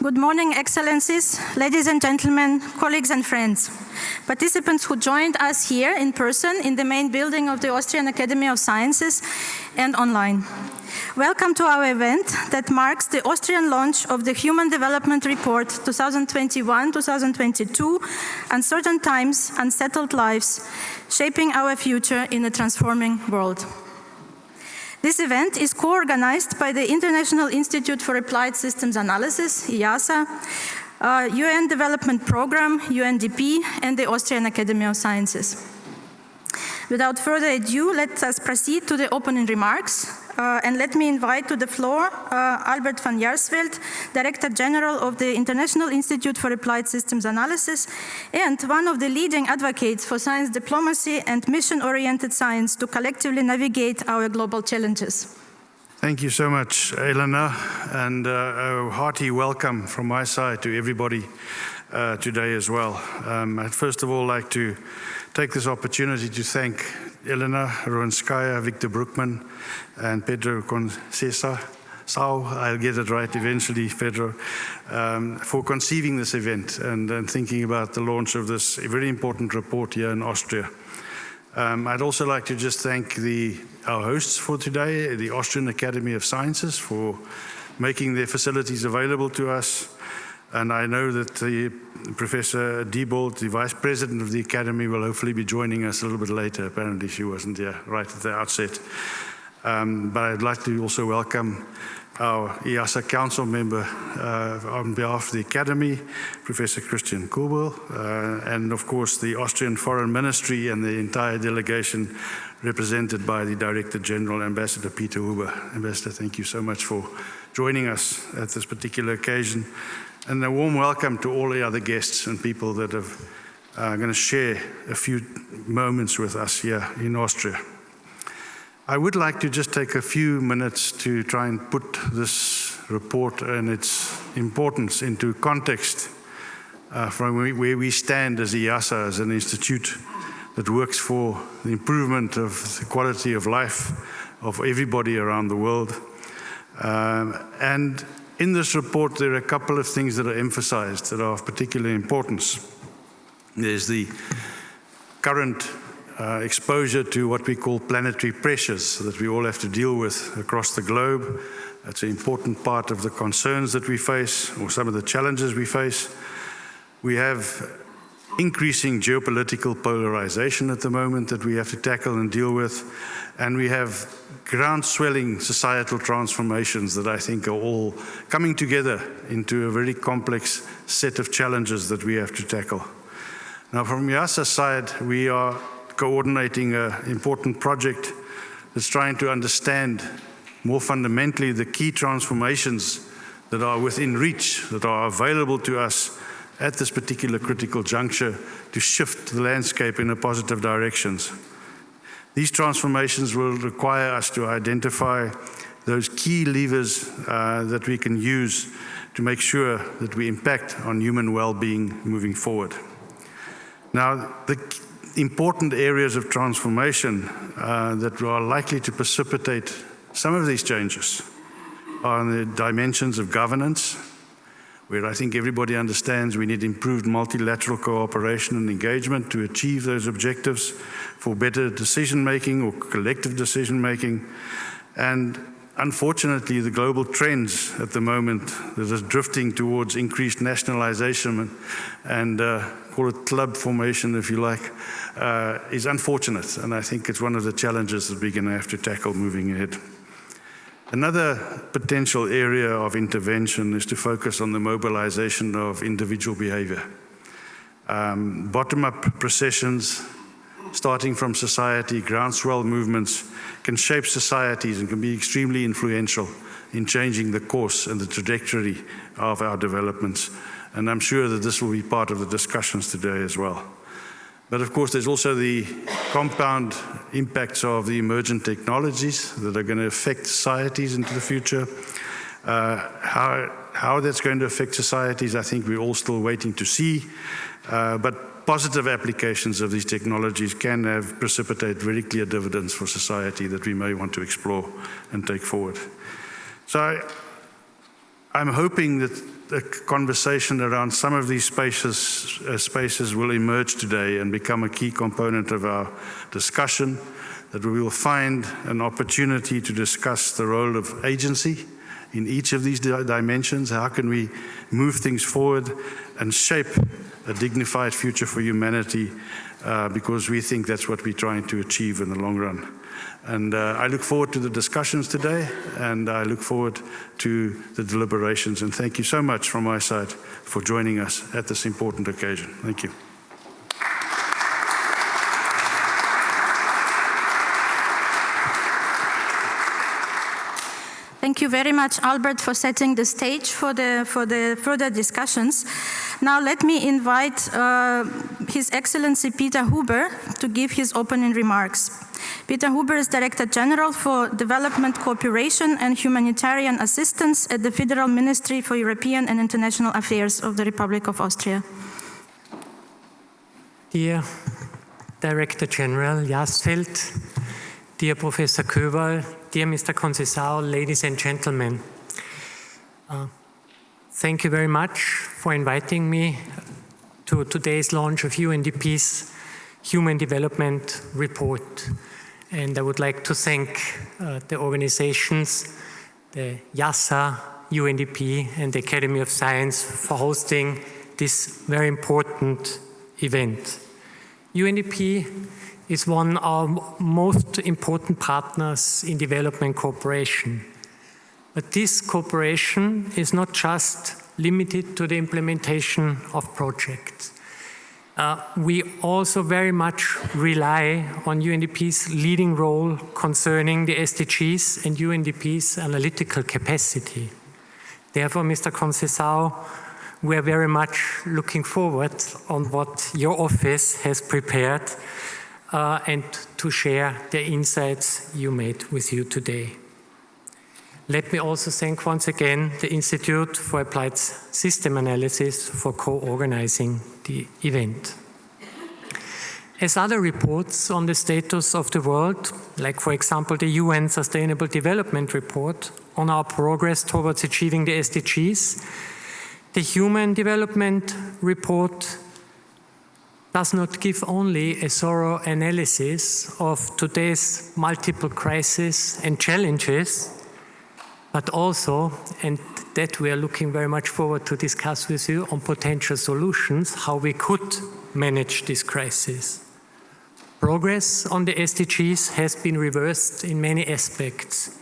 Good morning, Excellencies, ladies and gentlemen, colleagues and friends. Participants who joined us here in person in the main building of the Austrian Academy of Sciences and online. Welcome to our event that marks the Austrian launch of the Human Development Report 2021-2022, Uncertain Times, Unsettled Lives, Shaping Our Future in a Transforming World. This event is co-organized by the International Institute for Applied Systems Analysis, IIASA, UN Development Programme, UNDP, and the Austrian Academy of Sciences. Without further ado, let us proceed to the opening remarks. And let me invite to the floor Albert van Jaarsveld, Director General of the International Institute for Applied Systems Analysis, and one of the leading advocates for science diplomacy and mission-oriented science to collectively navigate our global challenges. Thank you so much, Elena, and a hearty welcome from my side to everybody today as well. I'd first of all like to take this opportunity to thank Elena Rowanskaya, Victor Brookman, and Pedro Concesa, I'll get it right eventually, Pedro, for conceiving this event and thinking about the launch of this very important report here in Austria. I'd also like to just thank our hosts for today, the Austrian Academy of Sciences, for making their facilities available to us. And I know that Professor Diebold, the Vice President of the Academy, will hopefully be joining us a little bit later. Apparently she wasn't there right at the outset. But I'd like to also welcome our IIASA Council member on behalf of the Academy, Professor Christian Kurbel, and of course the Austrian Foreign Ministry and the entire delegation represented by the Director General, Ambassador Peter Huber. Ambassador, thank you so much for joining us at this particular occasion. And a warm welcome to all the other guests and people that are going to share a few moments with us here in Austria. I would like to just take a few minutes to try and put this report and its importance into context from where we stand as IIASA, as an institute that works for the improvement of the quality of life of everybody around the world. And in this report, there are a couple of things that are emphasized that are of particular importance. There's the current exposure to what we call planetary pressures that we all have to deal with across the globe. That's an important part of the concerns that we face, or some of the challenges we face. We have increasing geopolitical polarization at the moment that we have to tackle and deal with. And we have ground-swelling societal transformations that I think are all coming together into a very complex set of challenges that we have to tackle. Now, from IIASA's side, we are coordinating an important project that's trying to understand more fundamentally the key transformations that are within reach, that are available to us at this particular critical juncture to shift the landscape in a positive directions. These transformations will require us to identify those key levers that we can use to make sure that we impact on human well-being moving forward. Now, the important areas of transformation that are likely to precipitate some of these changes are in the dimensions of governance, where I think everybody understands we need improved multilateral cooperation and engagement to achieve those objectives for better decision-making or collective decision-making. And unfortunately, the global trends at the moment that is drifting towards increased nationalization and call it club formation, if you like, is unfortunate. And I think it's one of the challenges that we're going to have to tackle moving ahead. Another potential area of intervention is to focus on the mobilization of individual behavior. Bottom-up processions, starting from society, groundswell movements, can shape societies and can be extremely influential in changing the course and the trajectory of our developments. And I'm sure that this will be part of the discussions today as well. But of course, there's also the compound impacts of the emergent technologies that are going to affect societies into the future. How that's going to affect societies, I think we're all still waiting to see. But positive applications of these technologies can precipitate very clear dividends for society that we may want to explore and take forward. So I'm hoping that a conversation around some of these spaces will emerge today and become a key component of our discussion, that we will find an opportunity to discuss the role of agency in each of these dimensions. How can we move things forward and shape a dignified future for humanity, because we think that's what we're trying to achieve in the long run. And I look forward to the discussions today, and I look forward to the deliberations. And thank you so much from my side for joining us at this important occasion. Thank you. Thank you very much, Albert, for setting the stage for the further discussions. Now let me invite His Excellency Peter Huber to give his opening remarks. Peter Huber is Director General for Development Cooperation and Humanitarian Assistance at the Federal Ministry for European and International Affairs of the Republic of Austria. Dear Director General Jasfeld, dear Professor Köberl, dear Mr. Conceição, ladies and gentlemen, thank you very much for inviting me to today's launch of UNDP's Human Development Report. And I would like to thank the organizations, the IIASA, UNDP, and the Academy of Science for hosting this very important event. UNDP is one of our most important partners in development cooperation. But this cooperation is not just limited to the implementation of projects. We also very much rely on UNDP's leading role concerning the SDGs and UNDP's analytical capacity. Therefore, Mr. Conceição, we are very much looking forward on what your office has prepared and to share the insights you made with you today. Let me also thank once again the Institute for Applied System Analysis for co-organizing the event. As other reports on the status of the world, like for example the UN Sustainable Development Report on our progress towards achieving the SDGs, the Human Development Report does not give only a thorough analysis of today's multiple crises and challenges, but also, and that we are looking very much forward to discuss with you, on potential solutions, how we could manage this crisis. Progress on the SDGs has been reversed in many aspects.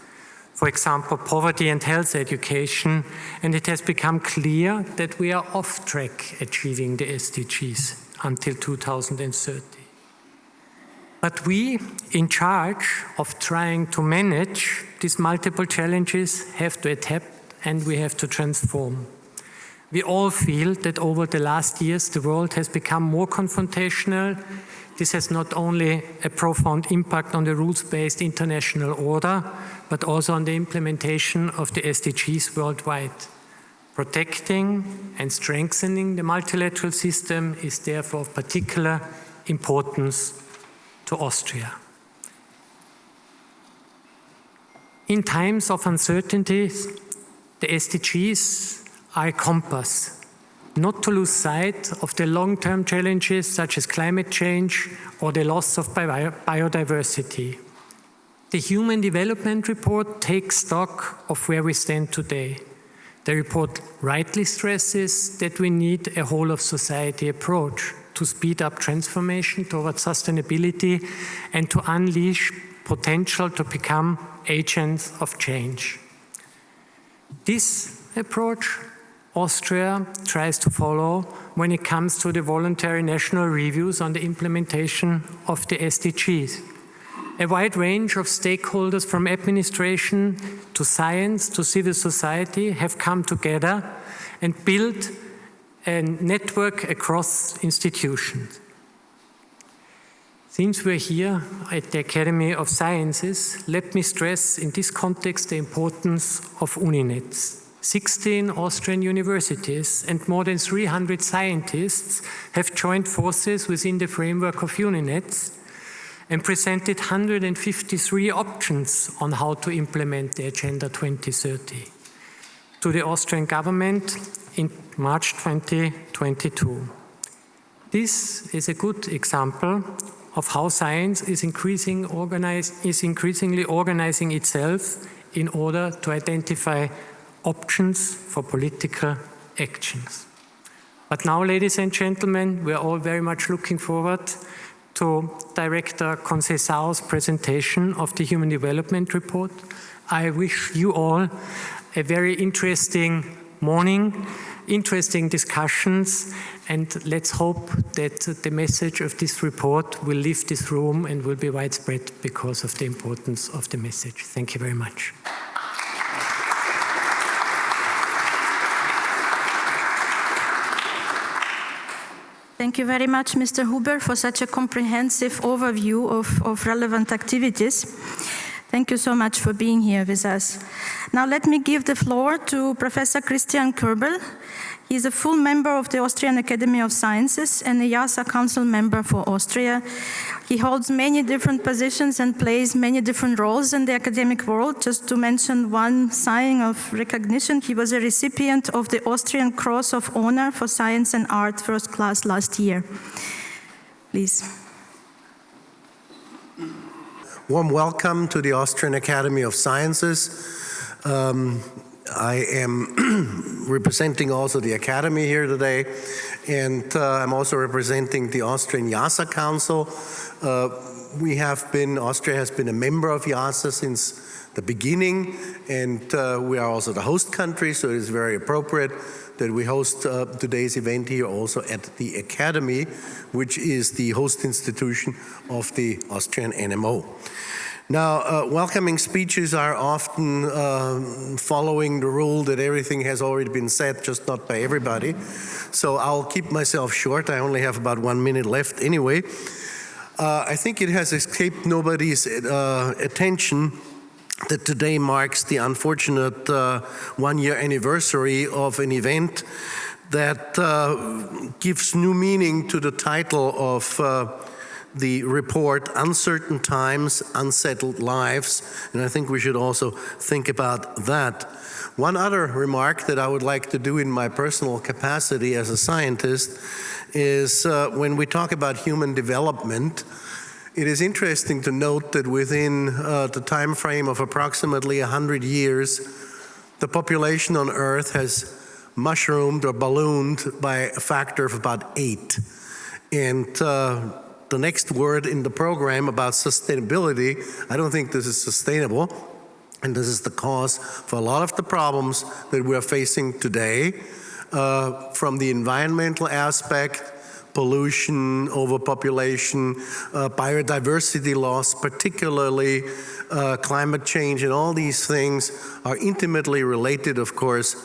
For example, poverty and health education, and it has become clear that we are off track achieving the SDGs until 2030. But we, in charge of trying to manage these multiple challenges, have to adapt and we have to transform. We all feel that over the last years the world has become more confrontational. This has not only a profound impact on the rules-based international order, but also on the implementation of the SDGs worldwide. Protecting and strengthening the multilateral system is therefore of particular importance to Austria. In times of uncertainties, the SDGs are a compass, not to lose sight of the long-term challenges such as climate change or the loss of biodiversity. The Human Development Report takes stock of where we stand today. The report rightly stresses that we need a whole-of-society approach to speed up transformation towards sustainability and to unleash potential to become agents of change. This approach Austria tries to follow when it comes to the voluntary national reviews on the implementation of the SDGs. A wide range of stakeholders from administration to science to civil society have come together and built a network across institutions. Since we're here at the Academy of Sciences, let me stress in this context the importance of UNINETS. 16 Austrian universities and more than 300 scientists have joined forces within the framework of UNINETS and presented 153 options on how to implement the Agenda 2030. to the Austrian government in March 2022. This is a good example of how science is increasingly organizing itself in order to identify options for political actions. But now, ladies and gentlemen, we are all very much looking forward to Director Conceição's presentation of the Human Development Report. I wish you all a very interesting morning, interesting discussions, and let's hope that the message of this report will leave this room and will be widespread because of the importance of the message. Thank you very much. Thank you very much, Mr. Huber, for such a comprehensive overview of relevant activities. Thank you so much for being here with us. Now let me give the floor to Professor Christian Körbel. He is a full member of the Austrian Academy of Sciences and a IIASA Council member for Austria. He holds many different positions and plays many different roles in the academic world. Just to mention one sign of recognition, he was a recipient of the Austrian Cross of Honor for Science and Art First Class last year. Please. Warm welcome to the Austrian Academy of Sciences. I am representing also the Academy here today, and I'm also representing the Austrian IIASA Council. Austria has been a member of IIASA since the beginning, and we are also the host country, so it is very appropriate that we host today's event here also at the Academy, which is the host institution of the Austrian NMO. Now, welcoming speeches are often following the rule that everything has already been said, just not by everybody. So I'll keep myself short. I only have about 1 minute left anyway. I think it has escaped nobody's attention that today marks the unfortunate one-year anniversary of an event that gives new meaning to the title of the report, Uncertain Times, Unsettled Lives, and I think we should also think about that. One other remark that I would like to do in my personal capacity as a scientist is when we talk about human development, it is interesting to note that within the time frame of approximately 100 years, the population on Earth has mushroomed or ballooned by a factor of about 8. And the next word in the program about sustainability, I don't think this is sustainable, and this is the cause for a lot of the problems that we are facing today, from the environmental aspect, pollution, overpopulation, biodiversity loss, particularly climate change, and all these things are intimately related, of course,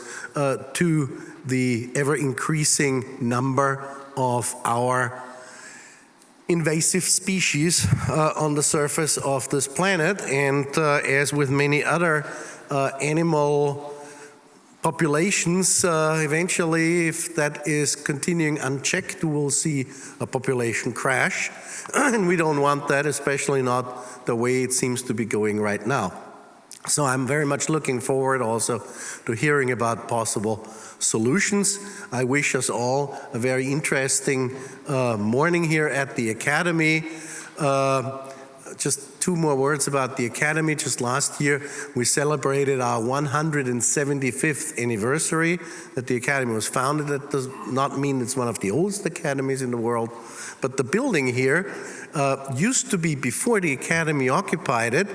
to the ever-increasing number of our invasive species on the surface of this planet, and as with many other animal populations, eventually, if that is continuing unchecked, we will see a population crash, and we don't want that, especially not the way it seems to be going right now. So I'm very much looking forward also to hearing about possible solutions. I wish us all a very interesting morning here at the Academy. Just 2 more words about the Academy. Just last year, we celebrated our 175th anniversary that the Academy was founded. That does not mean it's one of the oldest academies in the world, but the building here used to be, before the Academy occupied it,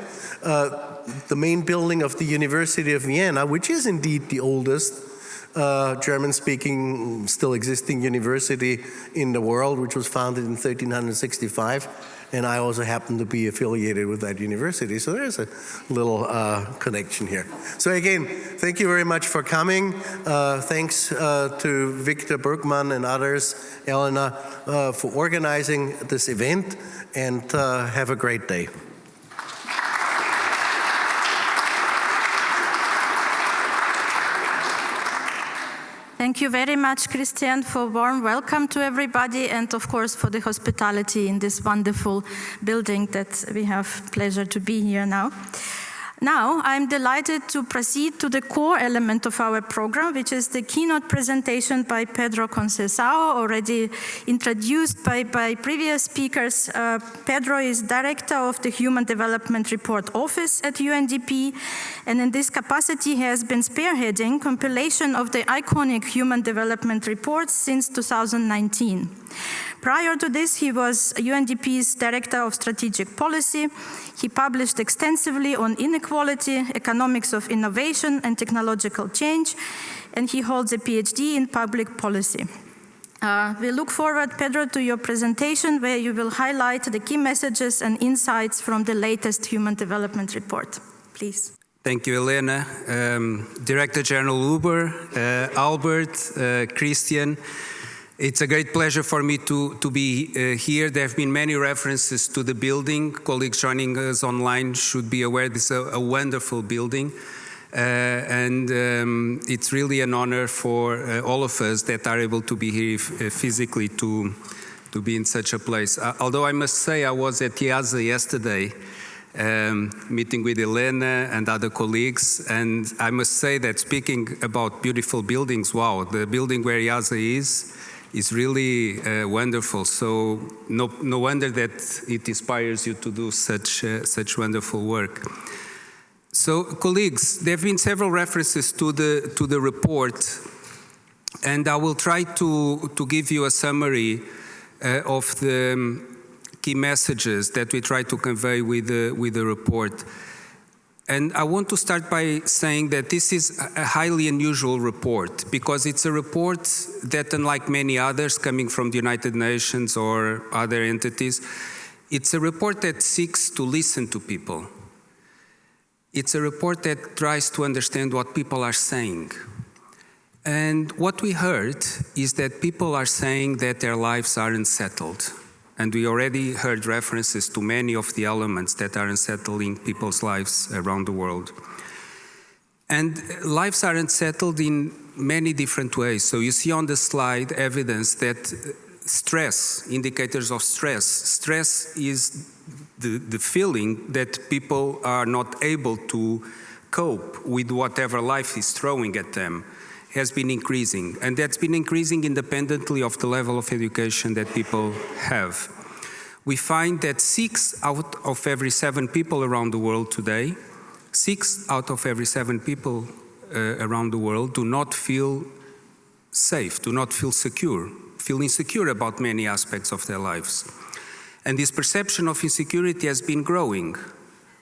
the main building of the University of Vienna, which is indeed the oldest German-speaking, still existing university in the world, which was founded in 1365. And I also happen to be affiliated with that university, so there's a little connection here. So again, thank you very much for coming. Thanks to Victor Bergmann and others, Elena, for organizing this event, and have a great day. Thank you very much, Christian, for a warm welcome to everybody, and of course for the hospitality in this wonderful building that we have pleasure to be here now. Now, I'm delighted to proceed to the core element of our program, which is the keynote presentation by Pedro Conceição, already introduced by previous speakers. Pedro is Director of the Human Development Report Office at UNDP, and in this capacity he has been spearheading compilation of the iconic Human Development Reports since 2019. Prior to this, he was UNDP's Director of Strategic Policy. He published extensively on inequality, economics of innovation, and technological change, and he holds a PhD in public policy. We look forward, Pedro, to your presentation, where you will highlight the key messages and insights from the latest Human Development Report. Please. Thank you, Elena. Director General Huber, Albert, Christian. It's a great pleasure for me to be here. There have been many references to the building. Colleagues joining us online should be aware this is a wonderful building. And it's really an honor for all of us that are able to be here physically to be in such a place. Although I must say I was at IIASA yesterday, meeting with Elena and other colleagues, and I must say that speaking about beautiful buildings, wow, the building where IIASA is really wonderful. So no wonder that it inspires you to do such wonderful work. So, colleagues, there have been several references to the report, and I will try to give you a summary of the key messages that we try to convey with the report. And I want to start by saying that this is a highly unusual report, because it's a report that, unlike many others coming from the United Nations or other entities, it's a report that seeks to listen to people. It's a report that tries to understand what people are saying. And what we heard is that people are saying that their lives are unsettled. And we already heard references to many of the elements that are unsettling people's lives around the world. And lives are unsettled in many different ways. So you see on the slide evidence that stress, indicators of stress. Stress is the feeling that people are not able to cope with whatever life is throwing at them, has been increasing. And that's been increasing independently of the level of education that people have. We find that 6 out of every 7 people around the world today, 6 out of every 7 people around the world do not feel safe, do not feel secure, feel insecure about many aspects of their lives. And this perception of insecurity has been growing,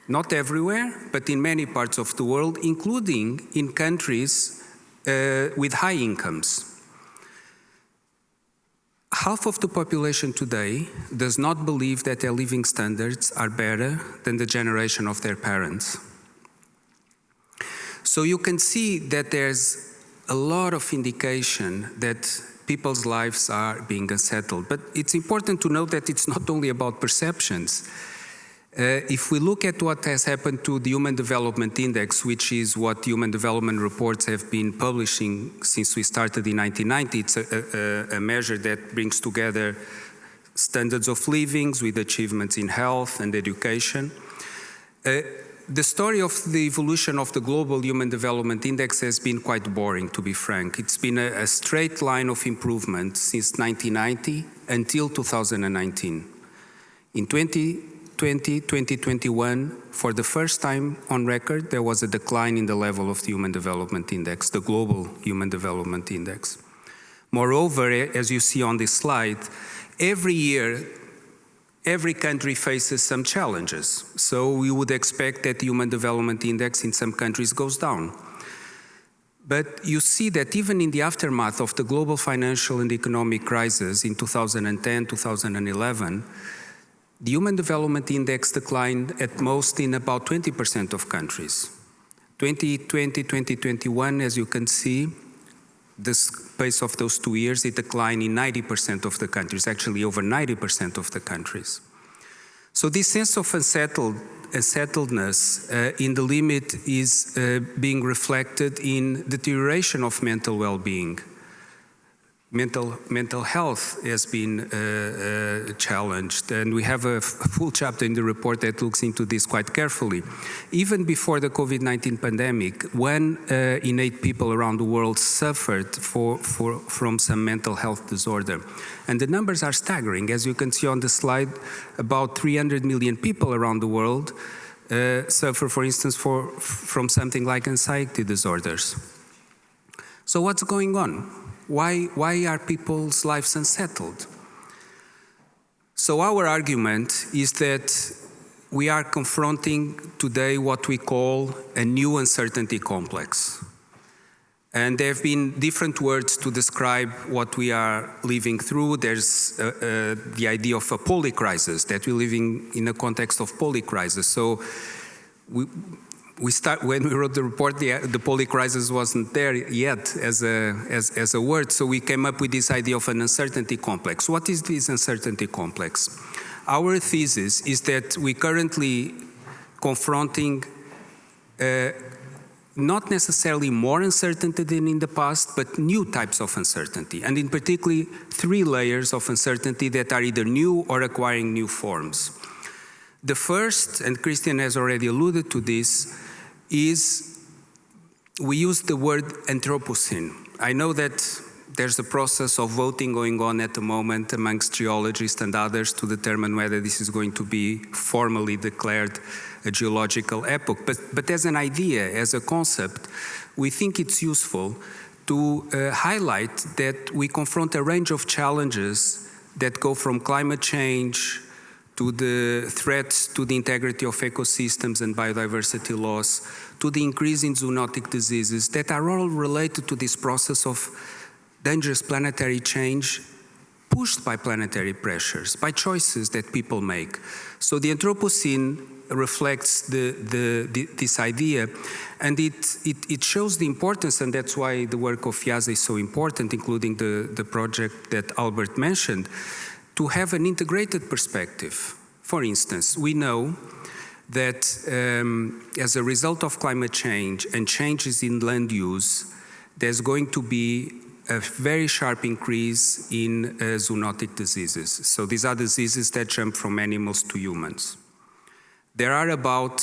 not everywhere, but in many parts of the world, including in countries with high incomes. Half of the population today does not believe that their living standards are better than the generation of their parents. So you can see that there's a lot of indication that people's lives are being unsettled. But it's important to note that it's not only about perceptions. If we look at what has happened to the Human Development Index, which is what human development reports have been publishing since we started in 1990, it's a measure that brings together standards of living with achievements in health and education. The story of the evolution of the Global Human Development Index has been quite boring, to be frank. It's been a straight line of improvement since 1990 until 2019. In 2021, for the first time on record, there was a decline in the level of the Human Development Index, the Global Human Development Index. Moreover, as you see on this slide, every year, every country faces some challenges. So we would expect that the Human Development Index in some countries goes down. But you see that even in the aftermath of the global financial and economic crisis in 2010, 2011, the Human Development Index declined at most in about 20% of countries. 2020, 2021, as you can see, the space of those 2 years, it declined in 90% of the countries, actually over 90% of the countries. So this sense of unsettledness in the limit is being reflected in deterioration of mental well-being. mental health has been challenged, and we have a full chapter in the report that looks into this quite carefully. Even before the COVID-19 pandemic, 1 in 8 people around the world suffered from some mental health disorder. And the numbers are staggering. As you can see on the slide, about 300 million people around the world suffer, for instance, from something like anxiety disorders. So what's going on? Why are people's lives unsettled? So our argument is that we are confronting today what we call a new uncertainty complex. And there have been different words to describe what we are living through. There's the idea of a polycrisis, that we're living in a context of polycrisis. So when we wrote the report, the polycrisis wasn't there yet as a word, so we came up with this idea of an uncertainty complex. What is this uncertainty complex? Our thesis is that we're currently confronting not necessarily more uncertainty than in the past, but new types of uncertainty, and in particular 3 layers of uncertainty that are either new or acquiring new forms. The first, and Christian has already alluded to this, is we use the word Anthropocene. I know that there's a process of voting going on at the moment amongst geologists and others to determine whether this is going to be formally declared a geological epoch. But as an idea, as a concept, we think it's useful to highlight that we confront a range of challenges that go from climate change to the threats to the integrity of ecosystems and biodiversity loss, to the increase in zoonotic diseases that are all related to this process of dangerous planetary change pushed by planetary pressures, by choices that people make. So the Anthropocene reflects this idea, and it shows the importance, and that's why the work of IIASA is so important, including the project that Albert mentioned, to have an integrated perspective. For instance, we know that as a result of climate change and changes in land use, there's going to be a very sharp increase in zoonotic diseases. So these are diseases that jump from animals to humans. There are about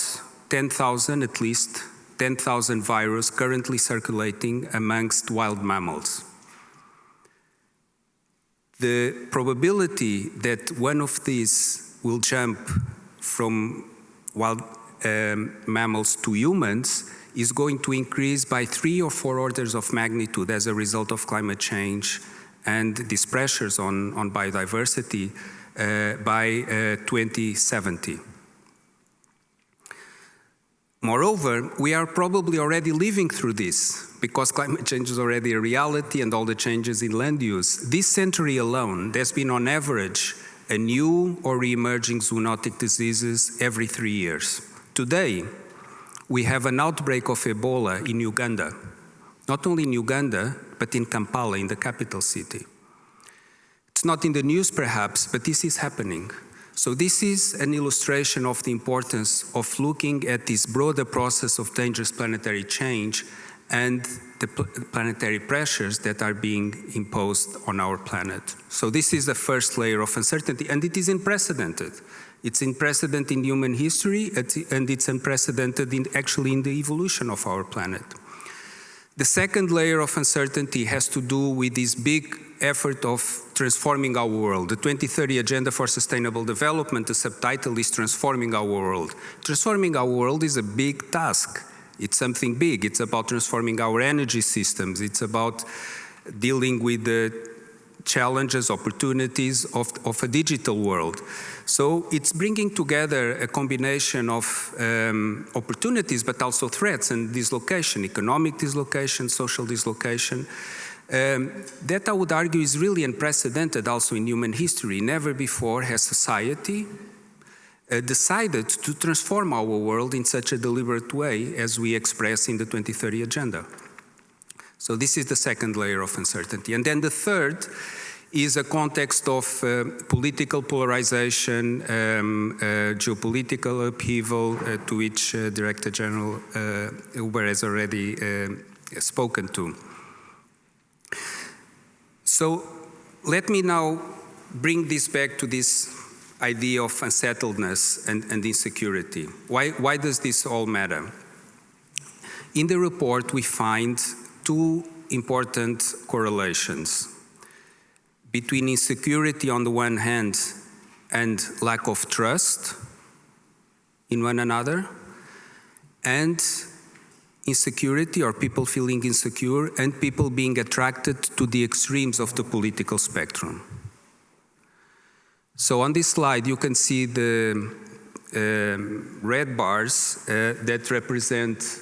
10,000, at least 10,000 viruses currently circulating amongst wild mammals. The probability that one of these will jump from wild mammals to humans is going to increase by 3 or 4 orders of magnitude as a result of climate change and these pressures on biodiversity by 2070. Moreover, we are probably already living through this because climate change is already a reality and all the changes in land use. This century alone, there's been on average a new or re-emerging zoonotic diseases every 3 years. Today, we have an outbreak of Ebola in Uganda. Not only in Uganda, but in Kampala, in the capital city. It's not in the news perhaps, but this is happening. So this is an illustration of the importance of looking at this broader process of dangerous planetary change and the planetary pressures that are being imposed on our planet. So this is the first layer of uncertainty, and it is unprecedented. It's unprecedented in human history, and it's unprecedented actually in the evolution of our planet. The second layer of uncertainty has to do with this big effort of transforming our world. The 2030 Agenda for Sustainable Development, the subtitle is Transforming Our World. Transforming our world is a big task. It's something big. It's about transforming our energy systems. It's about dealing with the challenges, opportunities of a digital world. So it's bringing together a combination of opportunities, but also threats and dislocation, economic dislocation, social dislocation. That I would argue is really unprecedented also in human history. Never before has society decided to transform our world in such a deliberate way as we express in the 2030 Agenda. So this is the second layer of uncertainty. And then the third is a context of political polarization, geopolitical upheaval, to which Director General Huber has already spoken to. So let me now bring this back to this idea of unsettledness and insecurity. Why does this all matter? In the report, we find two important correlations between insecurity on the one hand and lack of trust in one another, and insecurity, or people feeling insecure, and people being attracted to the extremes of the political spectrum. So on this slide, you can see the red bars that represent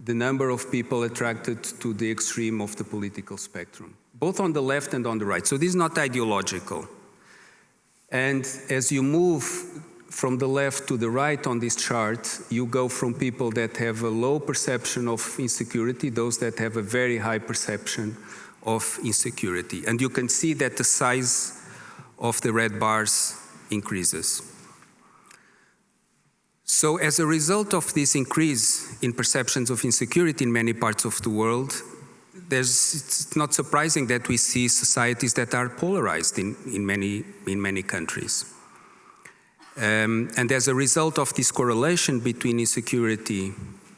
the number of people attracted to the extreme of the political spectrum, both on the left and on the right. So this is not ideological. And as you move from the left to the right on this chart, you go from people that have a low perception of insecurity, those that have a very high perception of insecurity. And you can see that the size of the red bars increases. So as a result of this increase in perceptions of insecurity in many parts of the world, it's not surprising that we see societies that are polarized in many countries. And as a result of this correlation between insecurity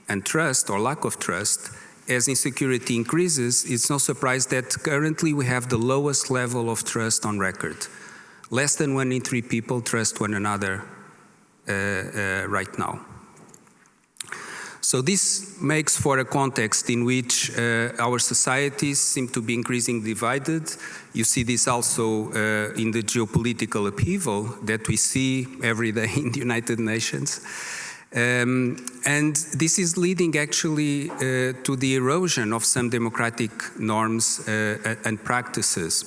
and trust, or lack of trust, as insecurity increases, it's no surprise that currently we have the lowest level of trust on record. Less than 1 in 3 people trust one another right now. So this makes for a context in which our societies seem to be increasingly divided. You see this also in the geopolitical upheaval that we see every day in the United Nations. And this is leading actually to the erosion of some democratic norms and practices.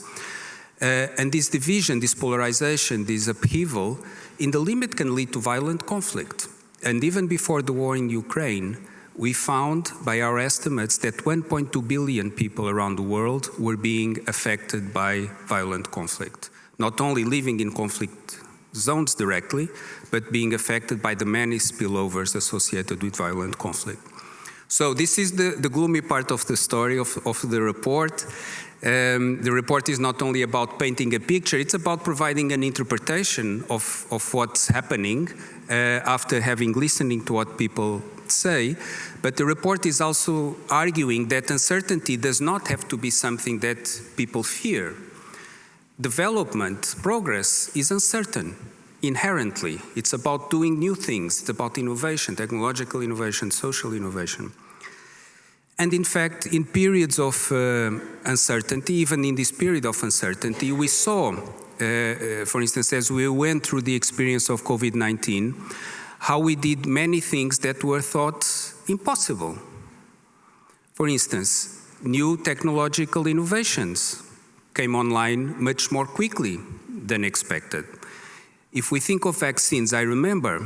And this division, this polarization, this upheaval, in the limit can lead to violent conflict. And even before the war in Ukraine, we found by our estimates that 1.2 billion people around the world were being affected by violent conflict. Not only living in conflict zones directly, but being affected by the many spillovers associated with violent conflict. So this is the gloomy part of the story of the report. The report is not only about painting a picture, it's about providing an interpretation of what's happening after having listening to what people say. But the report is also arguing that uncertainty does not have to be something that people fear. Development, progress is uncertain inherently. It's about doing new things. It's about innovation, technological innovation, social innovation. And in fact, in periods of uncertainty, even in this period of uncertainty, we saw, for instance, as we went through the experience of COVID-19, how we did many things that were thought impossible. For instance, new technological innovations came online much more quickly than expected. If we think of vaccines, I remember,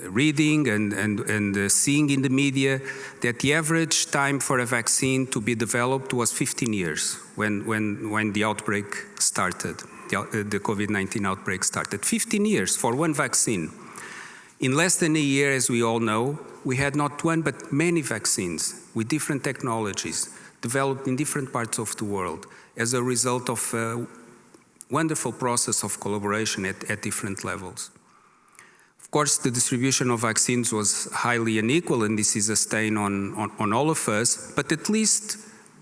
reading and seeing in the media that the average time for a vaccine to be developed was 15 years when the outbreak started, the COVID-19 outbreak started. 15 years for one vaccine. In less than a year, as we all know, we had not one but many vaccines with different technologies developed in different parts of the world as a result of a wonderful process of collaboration at different levels. Of course, the distribution of vaccines was highly unequal, and this is a stain on all of us, but at least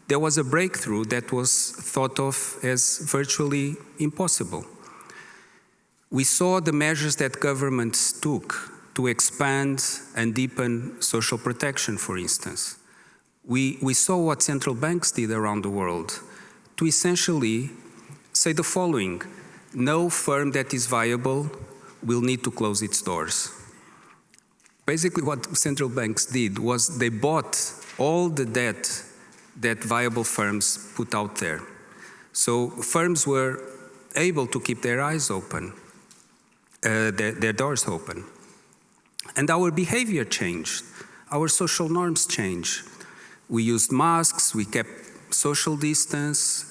there was a breakthrough that was thought of as virtually impossible. We saw the measures that governments took to expand and deepen social protection, for instance. We saw what central banks did around the world to essentially say the following: no firm that is viable will need to close its doors. Basically, what central banks did was they bought all the debt that viable firms put out there. So firms were able to keep their eyes open, their doors open. And our behavior changed. Our social norms changed. We used masks, we kept social distance.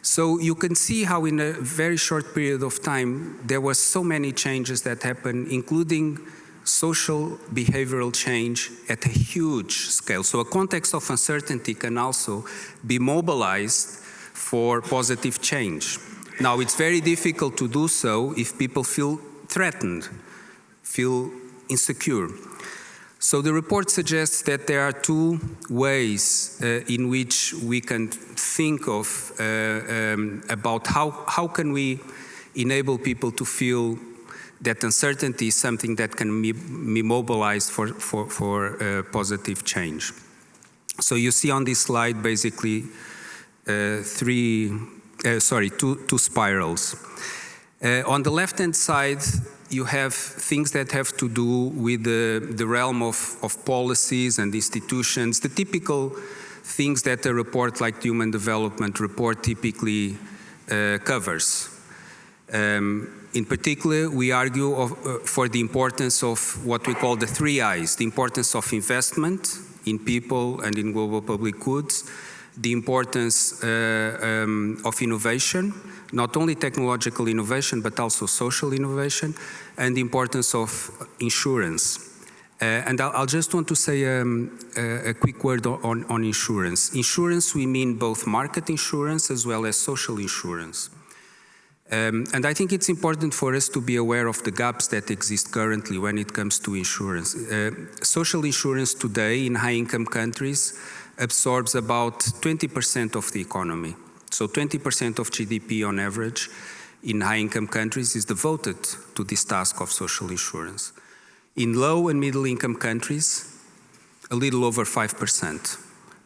So you can see how in a very short period of time, there were so many changes that happened, including social behavioral change at a huge scale. So a context of uncertainty can also be mobilized for positive change. Now, it's very difficult to do so if people feel threatened, feel insecure. So the report suggests that there are two ways in which we can think of about how can we enable people to feel that uncertainty is something that can be mobilized for positive change. So you see on this slide basically two spirals. On the left-hand side, you have things that have to do with the realm of policies and institutions, the typical things that a report like the Human Development Report typically covers. In particular, we argue for the importance of what we call the 3 I's, the importance of investment in people and in global public goods, the importance of innovation, not only technological innovation, but also social innovation, and the importance of insurance. And I'll just want to say a quick word on insurance. Insurance, we mean both market insurance as well as social insurance. And I think it's important for us to be aware of the gaps that exist currently when it comes to insurance. Social insurance today in high-income countries absorbs about 20% of the economy. So 20% of GDP on average in high-income countries is devoted to this task of social insurance. In low and middle-income countries, a little over 5%.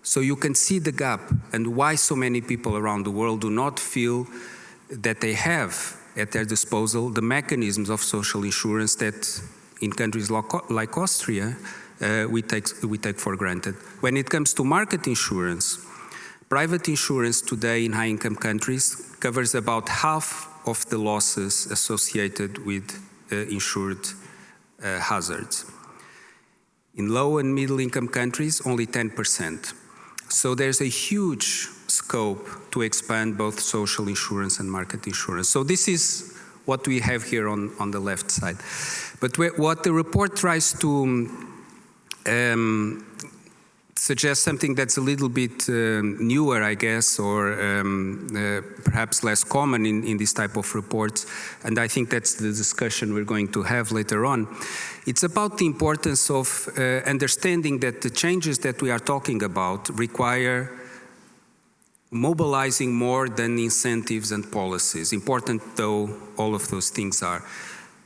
So you can see the gap and why so many people around the world do not feel that they have at their disposal the mechanisms of social insurance that in countries like Austria we take for granted. When it comes to market insurance, private insurance today in high-income countries covers about half of the losses associated with insured hazards. In low and middle-income countries, only 10%. So there's a huge scope to expand both social insurance and market insurance. So this is what we have here on the left side. But what the report tries to suggest something that's a little bit newer, I guess, or perhaps less common in this type of reports, and I think that's the discussion we're going to have later on. It's about the importance of understanding that the changes that we are talking about require mobilizing more than incentives and policies, important though all of those things are.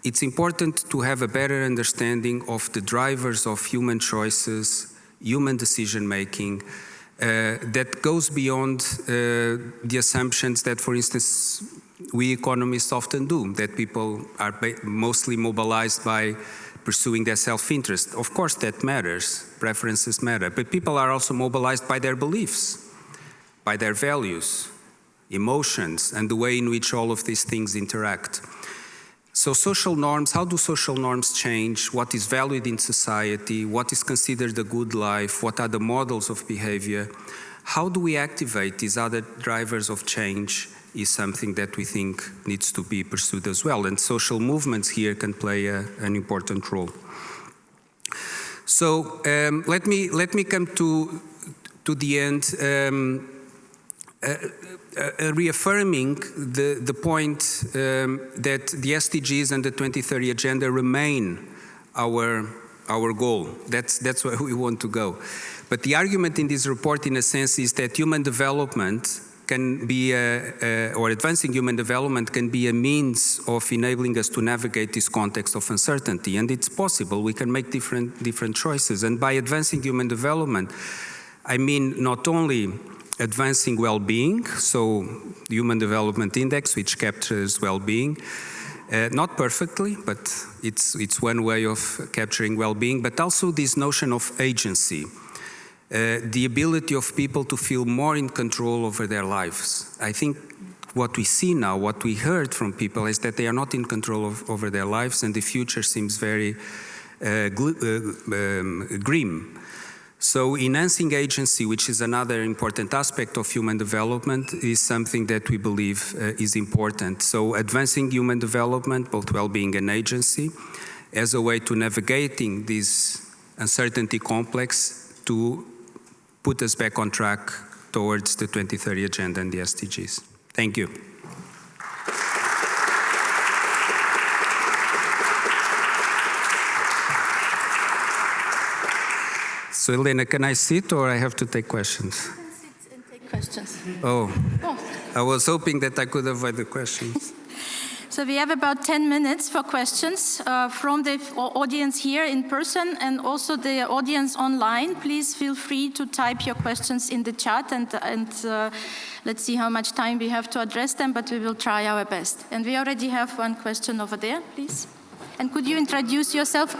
It's important to have a better understanding of the drivers of human choices, human decision-making, that goes beyond the assumptions that, for instance, we economists often do, that people are mostly mobilized by pursuing their self-interest. Of course, that matters, preferences matter, but people are also mobilized by their beliefs, by their values, emotions, and the way in which all of these things interact. So social norms, how do social norms change? What is valued in society? What is considered a good life? What are the models of behavior? How do we activate these other drivers of change is something that we think needs to be pursued as well. And social movements here can play an important role. So let me come to the end, reaffirming the point that the SDGs and the 2030 Agenda remain our goal. That's where we want to go. But the argument in this report, in a sense, is that human development can be, or advancing human development can be a means of enabling us to navigate this context of uncertainty. And it's possible. We can make different choices. And by advancing human development, I mean not only advancing well-being, so the Human Development Index, which captures well-being, not perfectly, but it's one way of capturing well-being, but also this notion of agency, the ability of people to feel more in control over their lives. I think what we see now, what we heard from people, is that they are not in control over their lives, and the future seems very grim. So enhancing agency, which is another important aspect of human development, is something that we believe is important. So advancing human development, both well-being and agency, as a way to navigating this uncertainty complex to put us back on track towards the 2030 Agenda and the SDGs. Thank you. So, Elena, can I sit or I have to take questions? You can sit and take questions. Oh, Oh. I was hoping that I could avoid the questions. So we have about 10 minutes for questions from the audience here in person and also the audience online. Please feel free to type your questions in the chat and let's see how much time we have to address them, but we will try our best. And we already have one question over there, please. And could you introduce yourself?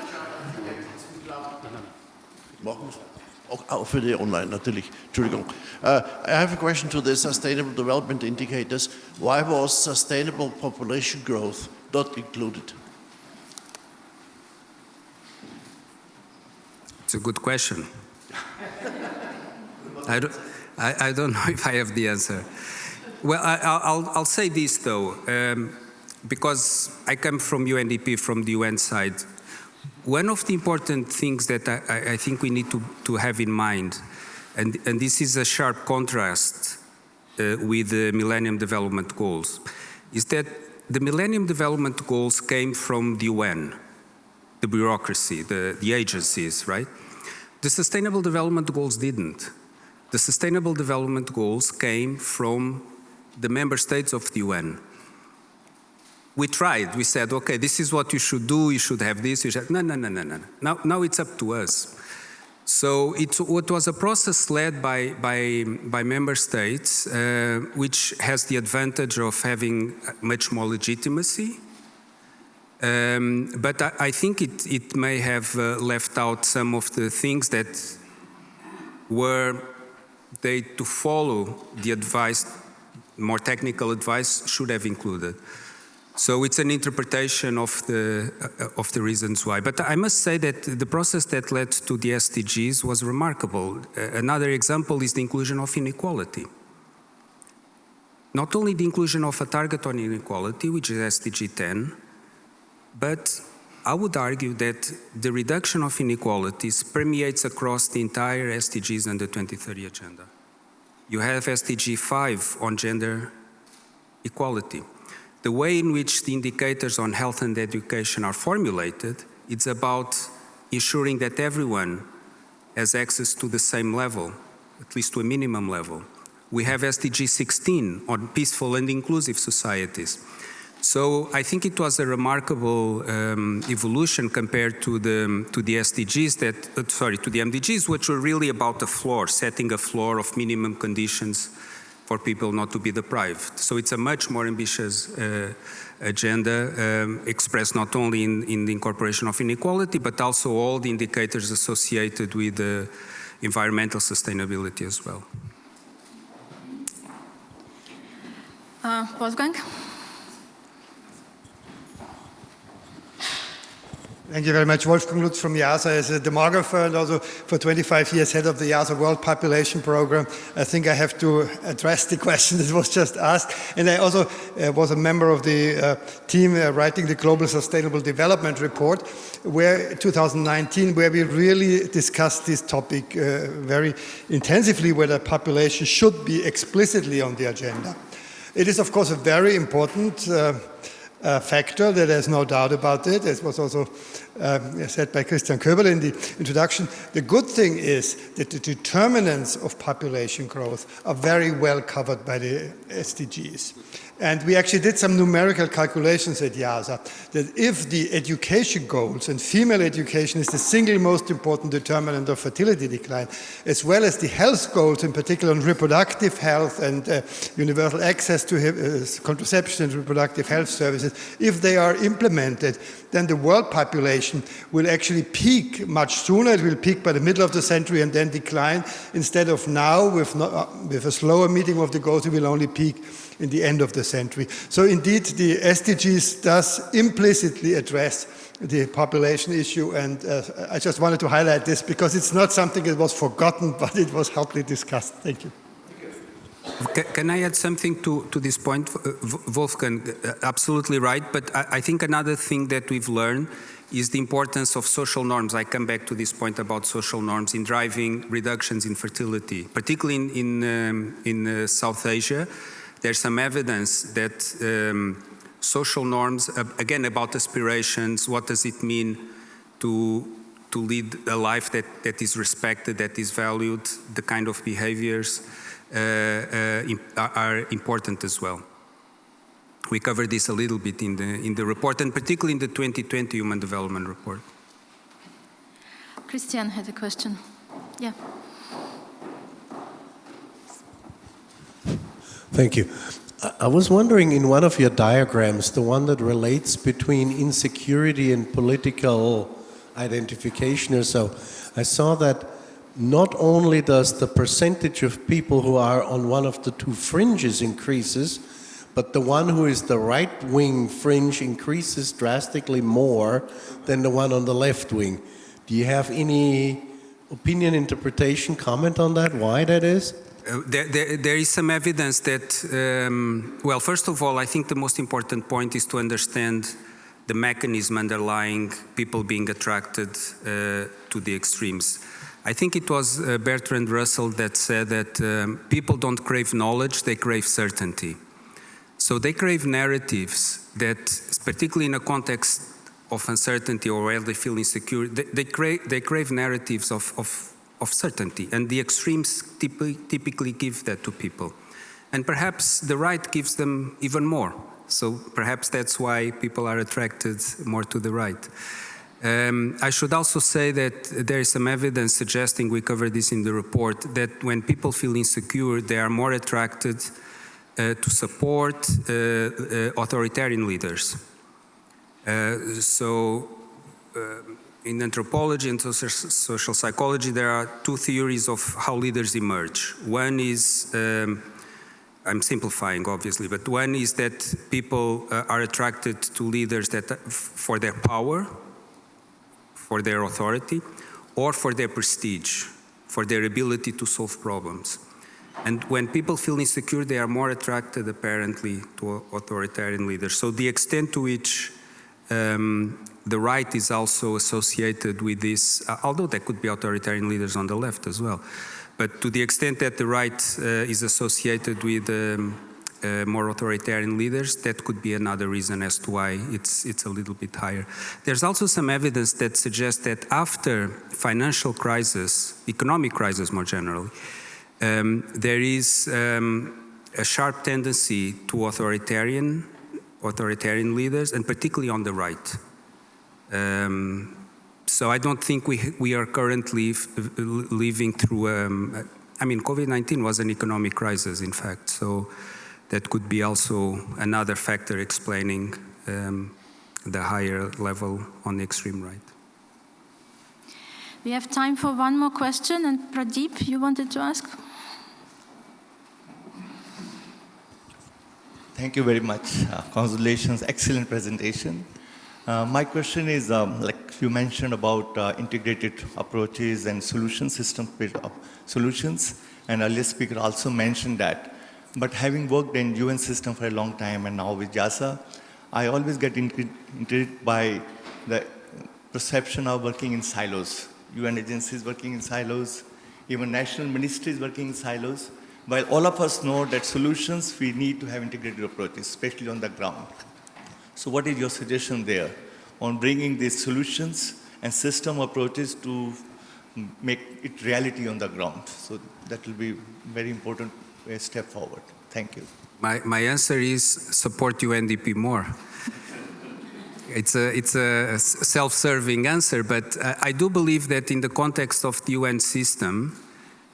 Auch für die online natürlich. Entschuldigung. I have a question to the Sustainable Development Indicators. Why was sustainable population growth not included? It's a good question. I don't know if I have the answer. Well, I'll say this though, because I come from UNDP, from the UN side. One of the important things that I think we need to have in mind, and this is a sharp contrast with the Millennium Development Goals, is that the Millennium Development Goals came from the UN, the bureaucracy, the agencies, right? The Sustainable Development Goals didn't. The Sustainable Development Goals came from the member states of the UN. We tried, we said, okay, this is what you should do, you should have this, you should... No. Now it's up to us. So it was a process led by member states, which has the advantage of having much more legitimacy. But I think it may have left out some of the things that were they to follow the advice, more technical advice, should have included. So it's an interpretation of the reasons why. But I must say that the process that led to the SDGs was remarkable. Another example is the inclusion of inequality. Not only the inclusion of a target on inequality, which is SDG 10, but I would argue that the reduction of inequalities permeates across the entire SDGs and the 2030 Agenda. You have SDG 5 on gender equality. The way in which the indicators on health and education are formulated, it's about ensuring that everyone has access to the same level, at least to a minimum level. We have SDG 16 on peaceful and inclusive societies. So I think it was a remarkable evolution compared to the SDGs to the MDGs, which were really about a floor, setting a floor of minimum conditions for people not to be deprived. So it's a much more ambitious agenda expressed not only in the incorporation of inequality, but also all the indicators associated with environmental sustainability as well. Wolfgang? Thank you very much. Wolfgang Lutz from IIASA as a demographer and also for 25 years head of the IIASA World Population Program. I think I have to address the question that was just asked. And I also was a member of the team writing the Global Sustainable Development Report, where 2019, where we really discussed this topic very intensively, whether population should be explicitly on the agenda. It is, of course, a very important factor, that there's no doubt about it. As was also said by Christian Köberl in the introduction. The good thing is that the determinants of population growth are very well covered by the SDGs. And we actually did some numerical calculations at IIASA that if the education goals, and female education is the single most important determinant of fertility decline, as well as the health goals, in particular on reproductive health and universal access to contraception and reproductive health services, if they are implemented, then the world population will actually peak much sooner. It will peak by the middle of the century and then decline. Instead of now, with a slower meeting of the goals, it will only peak in the end of the century. So indeed, the SDGs does implicitly address the population issue, and I just wanted to highlight this because it's not something that was forgotten, but it was hotly discussed. Thank you. Can I add something to this point? Wolfgang, absolutely right, but I think another thing that we've learned is the importance of social norms. I come back to this point about social norms in driving reductions in fertility, particularly in South Asia. There's some evidence that social norms, again, about aspirations, what does it mean to lead a life that is respected, that is valued, the kind of behaviors are important as well. We covered this a little bit in the report, and particularly in the 2020 Human Development Report. Christian had a question. Yeah. Thank you. I was wondering, in one of your diagrams, the one that relates between insecurity and political identification or so, I saw that not only does the percentage of people who are on one of the two fringes increases, but the one who is the right-wing fringe increases drastically more than the one on the left wing. Do you have any opinion, interpretation, comment on that, why that is? There is some evidence that, well, first of all, I think the most important point is to understand the mechanism underlying people being attracted to the extremes. I think it was Bertrand Russell that said that people don't crave knowledge, they crave certainty. So they crave narratives that, particularly in a context of uncertainty or where they feel insecure, they crave narratives of certainty, and the extremes typically give that to people. And perhaps the right gives them even more. So perhaps that's why people are attracted more to the right. I should also say that there is some evidence suggesting, we covered this in the report, that when people feel insecure, they are more attracted to support authoritarian leaders. In anthropology and social psychology, there are two theories of how leaders emerge. One is, I'm simplifying obviously, but one is that people are attracted to leaders that for their power, for their authority, or for their prestige, for their ability to solve problems. And when people feel insecure, they are more attracted apparently to authoritarian leaders. So the extent to which the right is also associated with this, although there could be authoritarian leaders on the left as well, but to the extent that the right is associated with more authoritarian leaders, that could be another reason as to why it's a little bit higher. There's also some evidence that suggests that after financial crisis, economic crisis more generally, there is a sharp tendency to authoritarian leaders, and particularly on the right. So I don't think we are currently living through, I mean, COVID-19 was an economic crisis, in fact, so that could be also another factor explaining the higher level on the extreme right. We have time for one more question, and Pradeep, you wanted to ask? Thank you very much. Congratulations, excellent presentation. My question is, like you mentioned about integrated approaches and solution system solutions, and earlier speaker also mentioned that. But having worked in UN system for a long time and now with IIASA, I always get intrigued by the perception of working in silos. UN agencies working in silos, even national ministries working in silos. While all of us know that solutions, we need to have integrated approaches, especially on the ground. So what is your suggestion there on bringing these solutions and system approaches to make it reality on the ground? So that will be very important step forward. Thank you. My answer is support UNDP more. It's a self-serving answer, but I do believe that in the context of the UN system,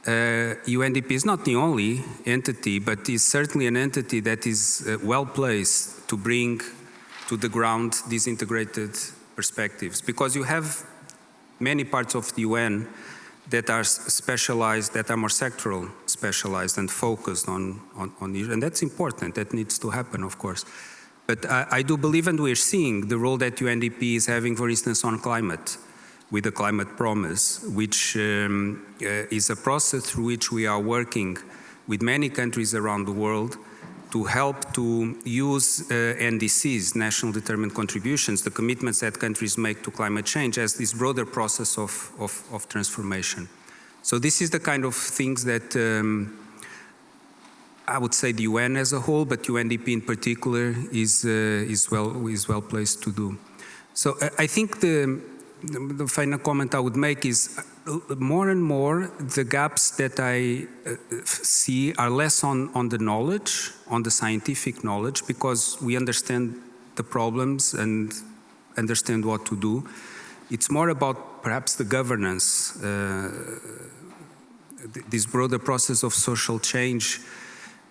UNDP is not the only entity, but is certainly an entity that is well placed to bring to the ground these integrated perspectives, because you have many parts of the UN that are specialized, that are more sectoral specialized and focused on it, and that's important, that needs to happen, of course. But I do believe, and we're seeing the role that UNDP is having, for instance, on climate, with the climate promise, which is a process through which we are working with many countries around the world to help to use NDCs, national determined contributions, the commitments that countries make to climate change, as this broader process of transformation. So this is the kind of things that I would say the UN as a whole, but UNDP in particular is well placed to do. So I think the final comment I would make is more and more the gaps that I see are less on the knowledge, on the scientific knowledge, because we understand the problems and understand what to do. It's more about perhaps the governance, this broader process of social change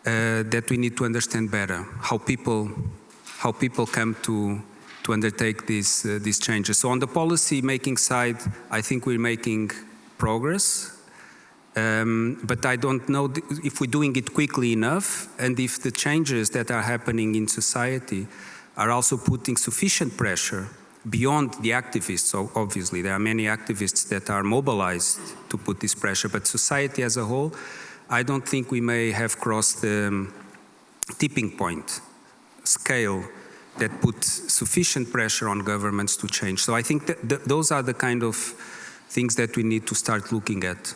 that we need to understand better, how people come to undertake these changes. So on the policy making side, I think we're making progress, but I don't know if we're doing it quickly enough, and if the changes that are happening in society are also putting sufficient pressure beyond the activists. So obviously there are many activists that are mobilized to put this pressure, but society as a whole, I don't think we may have crossed the tipping point scale that puts sufficient pressure on governments to change. So I think that those are the kind of things that we need to start looking at.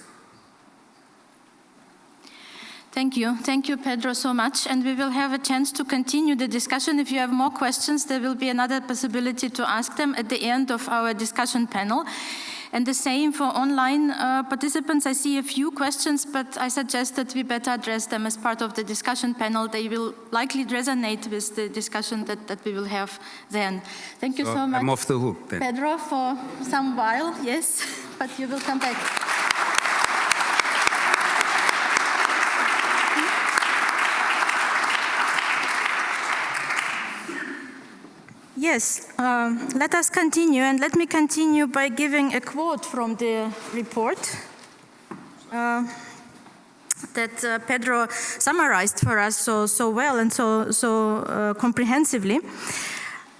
Thank you. Thank you, Pedro, so much. And we will have a chance to continue the discussion. If you have more questions, there will be another possibility to ask them at the end of our discussion panel. And the same for online participants. I see a few questions, but I suggest that we better address them as part of the discussion panel. They will likely resonate with the discussion that we will have then. Thank you so much. I'm off the hook then. Pedro, for some while, yes, but you will come back. Yes, let us continue, and let me continue by giving a quote from the report that Pedro summarized for us so well and so comprehensively.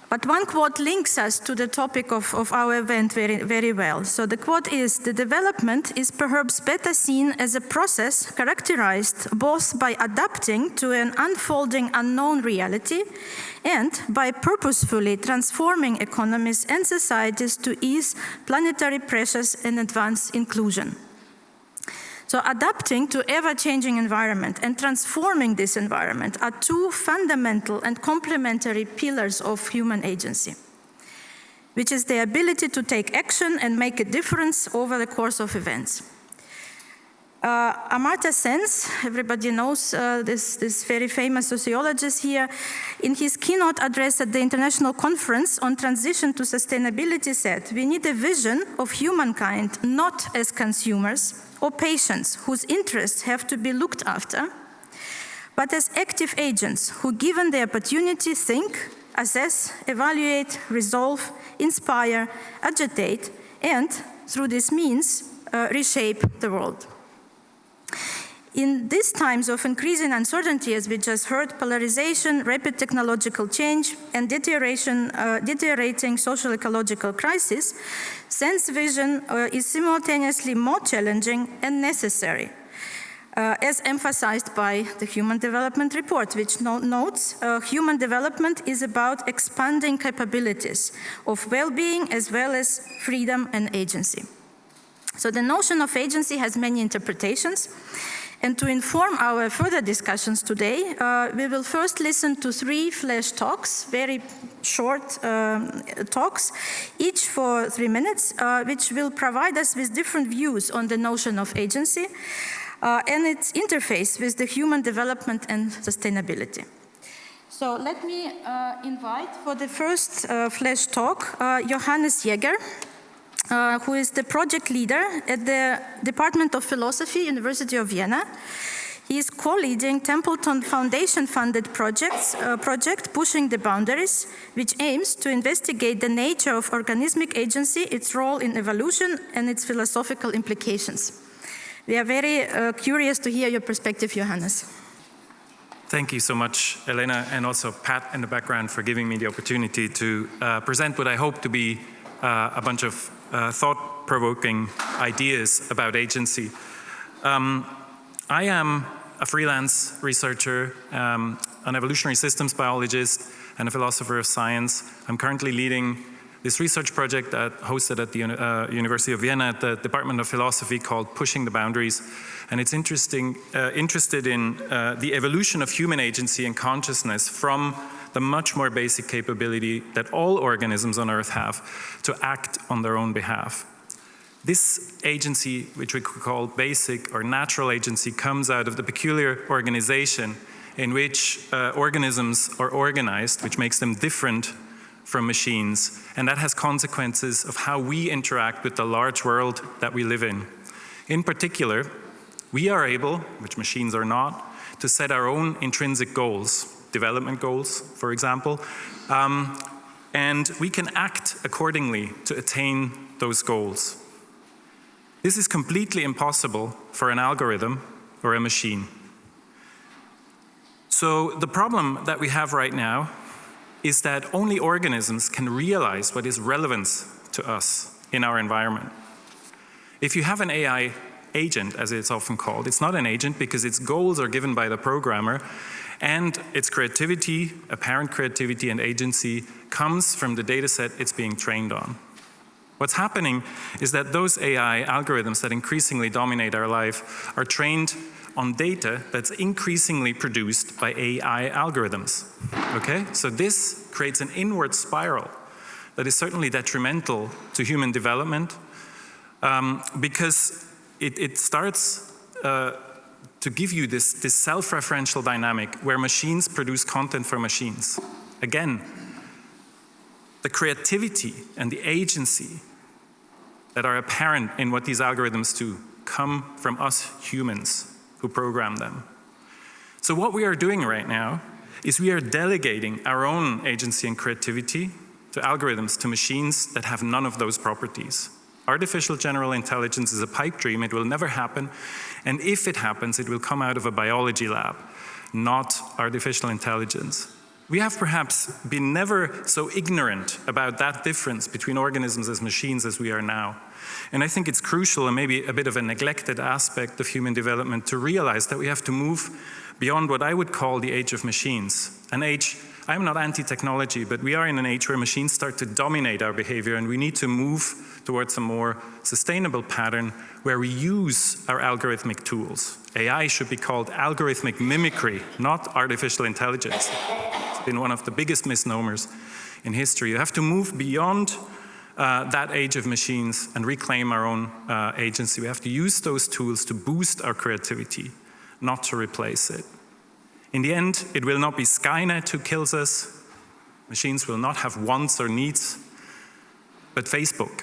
But one quote links us to the topic of our event very well. So the quote is, "The development is perhaps better seen as a process characterized both by adapting to an unfolding unknown reality and by purposefully transforming economies and societies to ease planetary pressures and advance inclusion." So adapting to ever-changing environment and transforming this environment are two fundamental and complementary pillars of human agency, which is the ability to take action and make a difference over the course of events. Amartya Sen, everybody knows this very famous sociologist here, in his keynote address at the International Conference on Transition to Sustainability said, "We need a vision of humankind not as consumers or patients whose interests have to be looked after, but as active agents who, given the opportunity, think, assess, evaluate, resolve, inspire, agitate, and, through this means, reshape the world." In these times of increasing uncertainty, as we just heard, polarization, rapid technological change, and deteriorating social ecological crisis, Sen's vision is simultaneously more challenging and necessary, as emphasized by the Human Development Report, which notes human development is about expanding capabilities of well-being as well as freedom and agency. So the notion of agency has many interpretations. And to inform our further discussions today, we will first listen to 3 flash talks, very short talks, each for 3 minutes, which will provide us with different views on the notion of agency and its interface with the human development and sustainability. So let me invite for the first flash talk, Johannes Jäger, who is the project leader at the Department of Philosophy, University of Vienna. He is co-leading Templeton Foundation-funded project Pushing the Boundaries, which aims to investigate the nature of organismic agency, its role in evolution, and its philosophical implications. We are very curious to hear your perspective, Johannes. Thank you so much, Elena, and also Pat in the background for giving me the opportunity to present what I hope to be a bunch of thought-provoking ideas about agency. I am a freelance researcher, an evolutionary systems biologist, and a philosopher of science. I'm currently leading this research project hosted at the University of Vienna at the Department of Philosophy called Pushing the Boundaries. And it's interested in the evolution of human agency and consciousness from the much more basic capability that all organisms on Earth have to act on their own behalf. This agency, which we could call basic or natural agency, comes out of the peculiar organization in which organisms are organized, which makes them different from machines, and that has consequences of how we interact with the large world that we live in. In particular, we are able, which machines are not, to set our own intrinsic goals, development goals, for example, and we can act accordingly to attain those goals. This is completely impossible for an algorithm or a machine. So the problem that we have right now is that only organisms can realize what is relevance to us in our environment. If you have an AI agent, as it's often called, it's not an agent because its goals are given by the programmer, and its creativity, apparent creativity and agency, comes from the data set it's being trained on. What's happening is that those AI algorithms that increasingly dominate our life are trained on data that's increasingly produced by AI algorithms, okay? So this creates an inward spiral that is certainly detrimental to human development because it starts to give you this self-referential dynamic where machines produce content for machines. Again, the creativity and the agency that are apparent in what these algorithms do come from us humans who program them. So what we are doing right now is we are delegating our own agency and creativity to algorithms, to machines that have none of those properties. Artificial general intelligence is a pipe dream. It will never happen. And if it happens, it will come out of a biology lab, not artificial intelligence. We have perhaps been never so ignorant about that difference between organisms as machines as we are now. And I think it's crucial and maybe a bit of a neglected aspect of human development to realize that we have to move beyond what I would call the age of machines. An age, I'm not anti-technology, but we are in an age where machines start to dominate our behavior, and we need to move towards a more sustainable pattern where we use our algorithmic tools. AI should be called algorithmic mimicry, not artificial intelligence. It's been one of the biggest misnomers in history. You have to move beyond that age of machines and reclaim our own agency. We have to use those tools to boost our creativity, not to replace it. In the end, it will not be Skynet who kills us. Machines will not have wants or needs, but Facebook.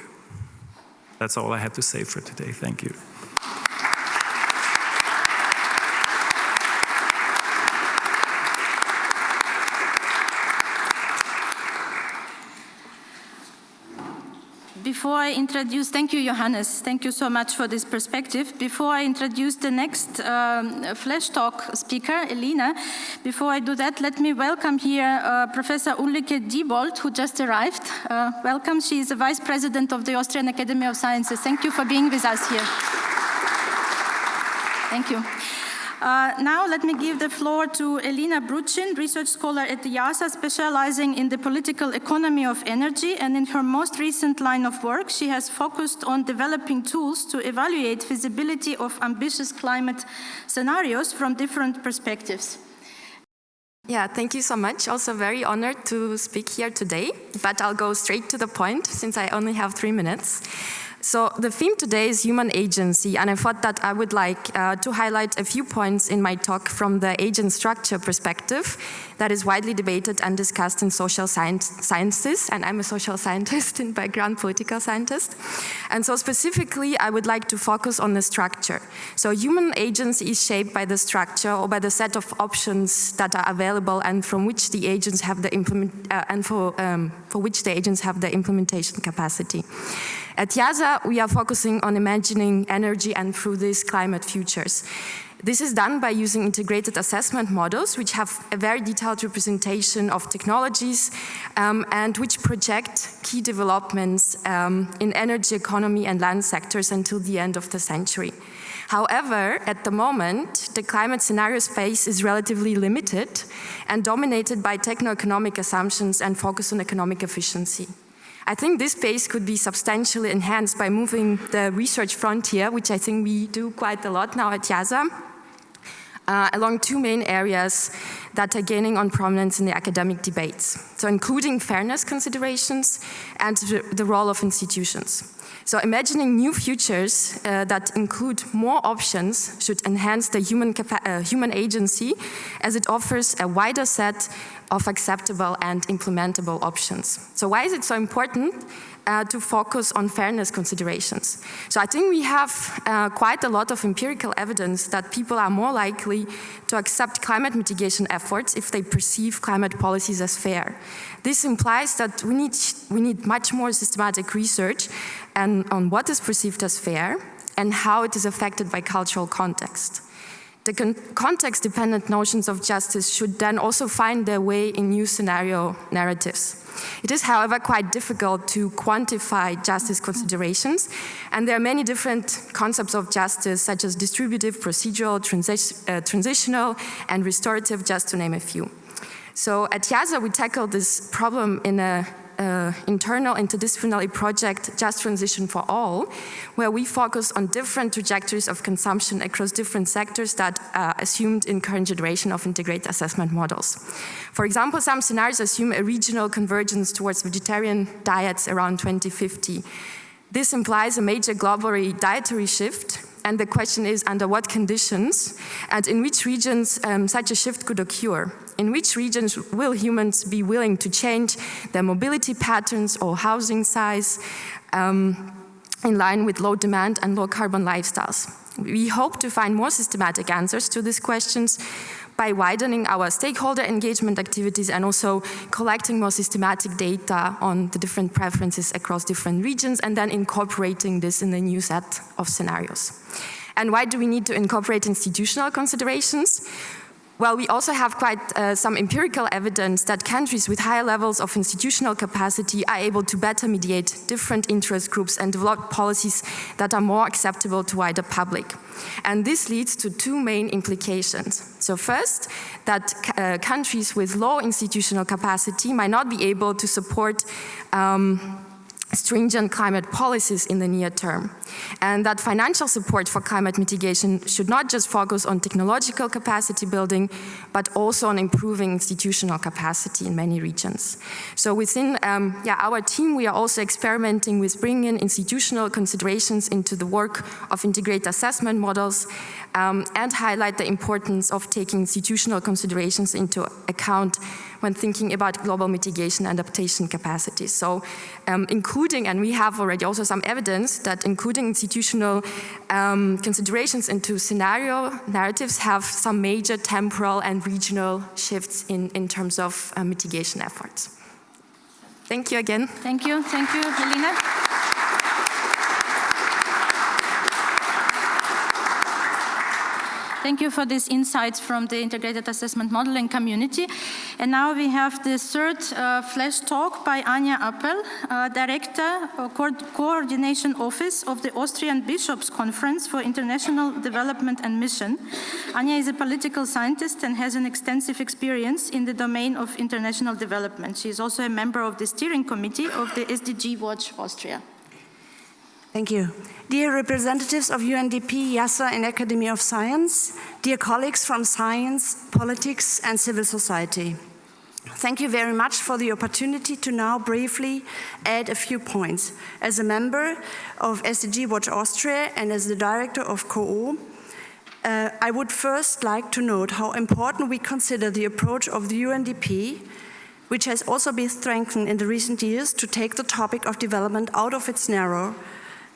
That's all I had to say for today. Thank you. Before I introduce, thank you, Johannes. Thank you so much for this perspective. Before I introduce the next Flash Talk speaker, Elena, before I do that, let me welcome here Professor Ulrike Diebold, who just arrived. Welcome. She is the Vice President of the Austrian Academy of Sciences. Thank you for being with us here. Thank you. Now let me give the floor to Elena Bruchin, research scholar at the IIASA, specializing in the political economy of energy, and in her most recent line of work, she has focused on developing tools to evaluate feasibility of ambitious climate scenarios from different perspectives. Yeah, thank you so much. Also very honored to speak here today, but I'll go straight to the point since I only have 3 minutes. So the theme today is human agency, and I thought that I would like to highlight a few points in my talk from the agent structure perspective that is widely debated and discussed in social sciences, and I'm a social scientist in background, political scientist. And so specifically, I would like to focus on the structure. So human agency is shaped by the structure or by the set of options that are available and from which the agents have the for which the agents have the implementation capacity. At IIASA, we are focusing on imagining energy and through this climate futures. This is done by using integrated assessment models, which have a very detailed representation of technologies and which project key developments in energy, economy, and land sectors until the end of the century. However, at the moment, the climate scenario space is relatively limited and dominated by techno-economic assumptions and focus on economic efficiency. I think this space could be substantially enhanced by moving the research frontier, which I think we do quite a lot now at IIASA, along two main areas that are gaining on prominence in the academic debates. So including fairness considerations and the role of institutions. So imagining new futures that include more options should enhance the human agency, as it offers a wider set of acceptable and implementable options. So why is it so important to focus on fairness considerations? So I think we have quite a lot of empirical evidence that people are more likely to accept climate mitigation efforts if they perceive climate policies as fair. This implies that we need much more systematic research on what is perceived as fair and how it is affected by cultural context. The context-dependent notions of justice should then also find their way in new scenario narratives. It is, however, quite difficult to quantify justice considerations, and there are many different concepts of justice, such as distributive, procedural, transitional, and restorative, just to name a few. So at IIASA, we tackled this problem in an internal interdisciplinary project, Just Transition for All, where we focus on different trajectories of consumption across different sectors that are assumed in current generation of integrated assessment models. For example, some scenarios assume a regional convergence towards vegetarian diets around 2050. This implies a major global dietary shift, and the question is under what conditions and in which regions such a shift could occur. In which regions will humans be willing to change their mobility patterns or housing size in line with low demand and low carbon lifestyles? We hope to find more systematic answers to these questions by widening our stakeholder engagement activities and also collecting more systematic data on the different preferences across different regions and then incorporating this in a new set of scenarios. And why do we need to incorporate institutional considerations? Well, we also have quite some empirical evidence that countries with higher levels of institutional capacity are able to better mediate different interest groups and develop policies that are more acceptable to wider public. And this leads to two main implications. So first, that countries with low institutional capacity might not be able to support stringent climate policies in the near term. And that financial support for climate mitigation should not just focus on technological capacity building, but also on improving institutional capacity in many regions. So within our team, we are also experimenting with bringing in institutional considerations into the work of integrated assessment models and highlight the importance of taking institutional considerations into account when thinking about global mitigation and adaptation capacities. So including, and we have already also some evidence that including institutional considerations into scenario narratives have some major temporal and regional shifts in terms of mitigation efforts. Thank you again. Thank you, Helena. Thank you for these insights from the integrated assessment modeling community. And now we have the third flash talk by Anja Appel, Director of Coordination Office of the Austrian Bishops' Conference for International Development and Mission. Anja is a political scientist and has an extensive experience in the domain of international development. She is also a member of the steering committee of the SDG Watch Austria. Thank you. Dear representatives of UNDP, IIASA, and Academy of Science, dear colleagues from science, politics, and civil society, thank you very much for the opportunity to now briefly add a few points. As a member of SDG Watch Austria and as the director of COO, I would first like to note how important we consider the approach of the UNDP, which has also been strengthened in the recent years to take the topic of development out of its narrow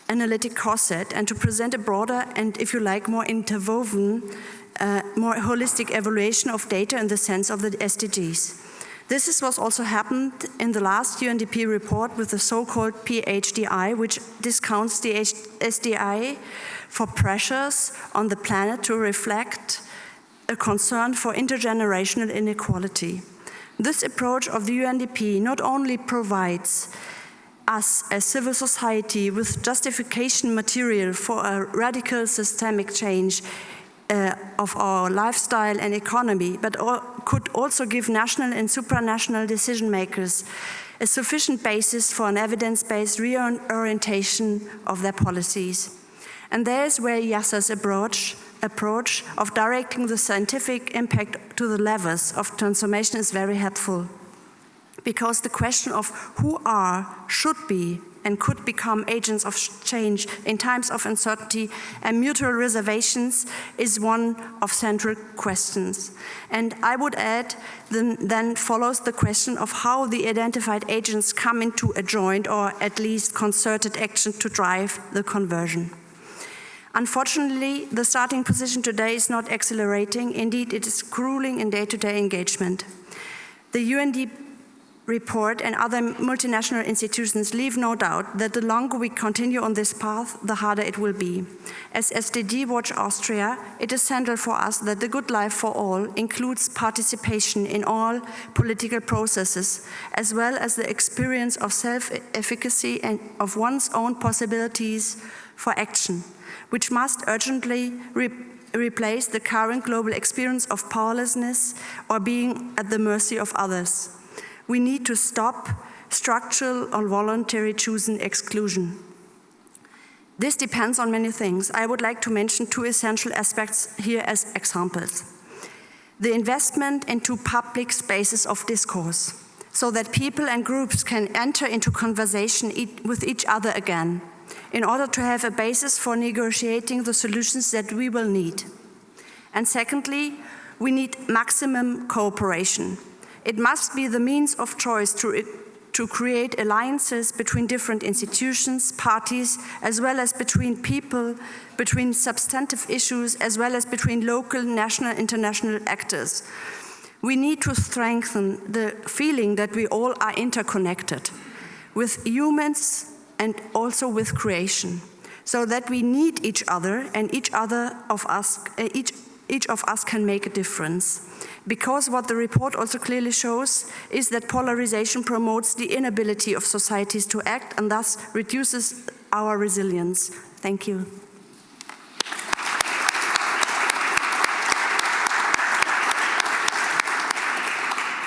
analytic corset and to present a broader and, if you like, more interwoven, more holistic evaluation of data in the sense of the SDGs. This is what also happened in the last UNDP report with the so-called PHDI, which discounts the SDI for pressures on the planet to reflect a concern for intergenerational inequality. This approach of the UNDP not only provides us as civil society with justification material for a radical systemic change of our lifestyle and economy, but could also give national and supranational decision makers a sufficient basis for an evidence-based reorientation of their policies. And there's where IIASA's approach of directing the scientific impact to the levers of transformation is very helpful. Because the question of who are, should be, and could become agents of change in times of uncertainty and mutual reservations is one of central questions. And I would add, then follows the question of how the identified agents come into a joint or at least concerted action to drive the conversion. Unfortunately, the starting position today is not accelerating. Indeed, it is cooling in day-to-day engagement. The UNDP report and other multinational institutions leave no doubt that the longer we continue on this path, the harder it will be. As SDG Watch Austria, it is central for us that the good life for all includes participation in all political processes, as well as the experience of self-efficacy and of one's own possibilities for action, which must urgently replace the current global experience of powerlessness or being at the mercy of others. We need to stop structural or voluntary chosen exclusion. This depends on many things. I would like to mention two essential aspects here as examples. The investment into public spaces of discourse, so that people and groups can enter into conversation with each other again, in order to have a basis for negotiating the solutions that we will need. And secondly, we need maximum cooperation. It must be the means of choice to create alliances between different institutions, parties, as well as between people, between substantive issues, as well as between local, national, international actors. We need to strengthen the feeling that we all are interconnected with humans and also with creation, so that we need each other and each of us can make a difference. Because what the report also clearly shows is that polarization promotes the inability of societies to act and thus reduces our resilience. Thank you.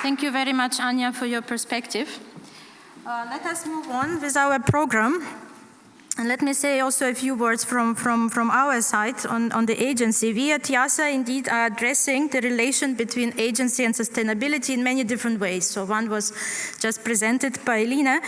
Thank you very much, Anja, for your perspective. Let us move on with our program. And let me say also a few words from our side on the agency. We at IIASA indeed are addressing the relation between agency and sustainability in many different ways. So one was just presented by Lina.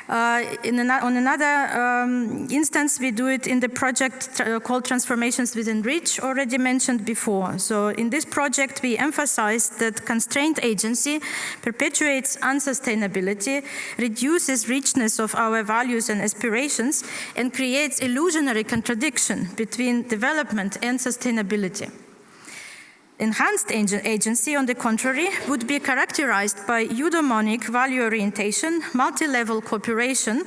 On another instance, we do it in the project called Transformations Within Reach, already mentioned before. So in this project, we emphasize that constrained agency perpetuates unsustainability, reduces richness of our values and aspirations, and creates illusionary contradiction between development and sustainability. Enhanced agency, on the contrary, would be characterized by eudaimonic value orientation, multi-level cooperation,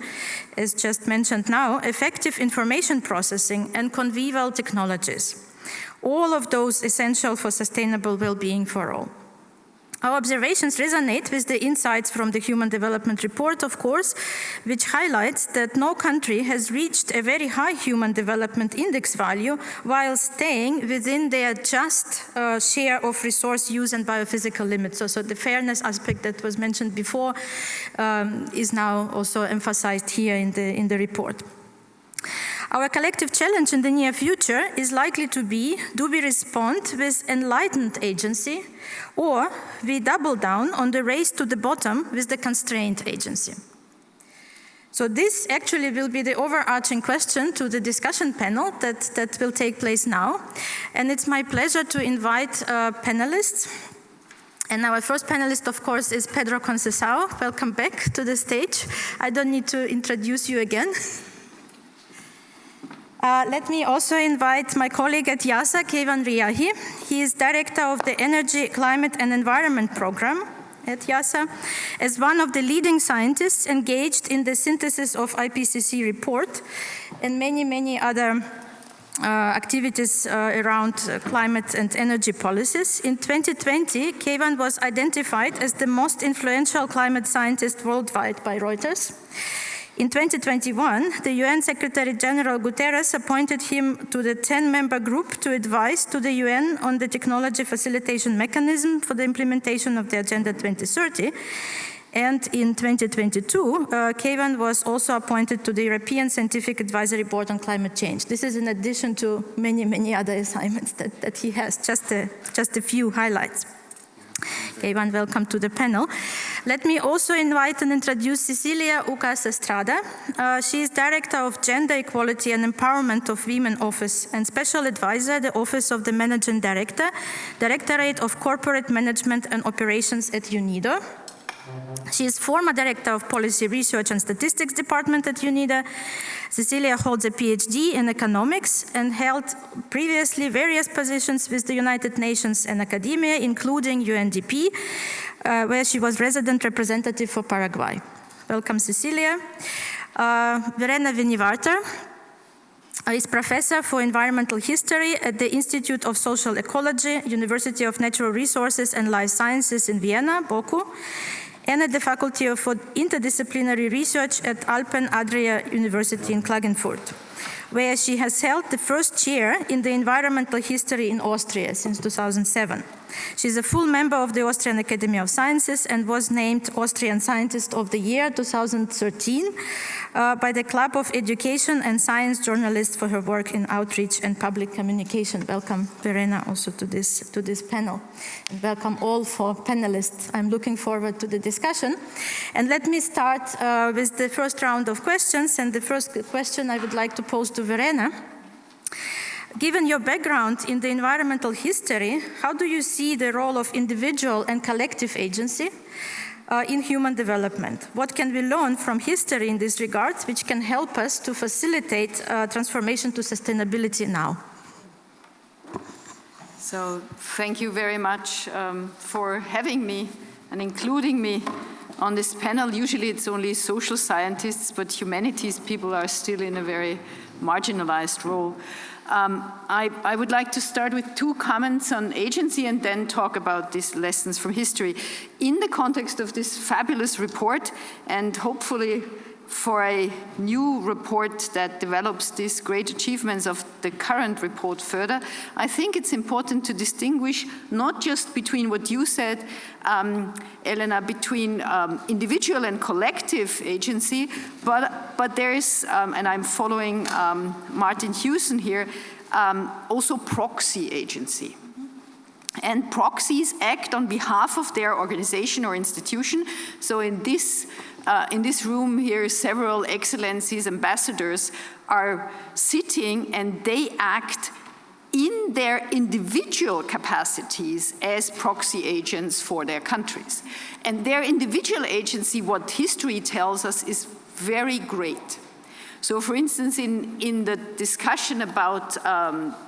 as just mentioned now, effective information processing, and convivial technologies. All of those essential for sustainable well-being for all. Our observations resonate with the insights from the Human Development Report, of course, which highlights that no country has reached a very high Human Development Index value while staying within their just share of resource use and biophysical limits. So the fairness aspect that was mentioned before is now also emphasized here in the report. Our collective challenge in the near future is likely to be, do we respond with enlightened agency, or we double down on the race to the bottom with the constrained agency? So this actually will be the overarching question to the discussion panel that will take place now. And it's my pleasure to invite panelists. And our first panelist, of course, is Pedro Conceição. Welcome back to the stage. I don't need to introduce you again. Let me also invite my colleague at IIASA, Keivan Riahi. He is director of the Energy, Climate and Environment Program at IIASA, as one of the leading scientists engaged in the synthesis of IPCC report and many other activities around climate and energy policies. In 2020, Keivan was identified as the most influential climate scientist worldwide by Reuters. In 2021, the UN Secretary General Guterres appointed him to the 10-member group to advise to the UN on the technology facilitation mechanism for the implementation of the Agenda 2030. And in 2022, Keivan was also appointed to the European Scientific Advisory Board on Climate Change. This is in addition to many other assignments that he has, just a few highlights. Keivan, welcome to the panel. Let me also invite and introduce Cecilia Ucas Estrada. She is Director of Gender Equality and Empowerment of Women Office and Special Advisor, the Office of the Managing Director, Directorate of Corporate Management and Operations at UNIDO. She is former Director of Policy Research and Statistics Department at UNIDO. Cecilia holds a PhD in economics and held previously various positions with the United Nations and academia, including UNDP, where she was resident representative for Paraguay. Welcome, Cecilia. Verena Vinivarter is Professor for Environmental History at the Institute of Social Ecology, University of Natural Resources and Life Sciences in Vienna, Boku, and at the Faculty of Interdisciplinary Research at Alpen Adria University in Klagenfurt, where she has held the first chair in the environmental history in Austria since 2007. She is a full member of the Austrian Academy of Sciences and was named Austrian Scientist of the Year 2013 by the Club of Education and Science Journalists for her work in outreach and public communication. Welcome, Verena, also to this panel. And welcome all for panelists. I'm looking forward to the discussion. And let me start with the first round of questions. And the first question I would like to pose to Verena. Given your background in the environmental history, how do you see the role of individual and collective agency in human development? What can we learn from history in this regard, which can help us to facilitate transformation to sustainability now? So thank you very much for having me and including me on this panel. Usually it's only social scientists, but humanities people are still in a very marginalized role. I would like to start with two comments on agency and then talk about these lessons from history. In the context of this fabulous report, and hopefully for a new report that develops these great achievements of the current report further, I think it's important to distinguish not just between what you said, Elena, between individual and collective agency, but there is, and I'm following Martin Hewson here, also proxy agency. And proxies act on behalf of their organization or institution. So in this room here, several excellencies, ambassadors are sitting and they act in their individual capacities as proxy agents for their countries. And their individual agency, what history tells us, is very great. So for instance, in the discussion about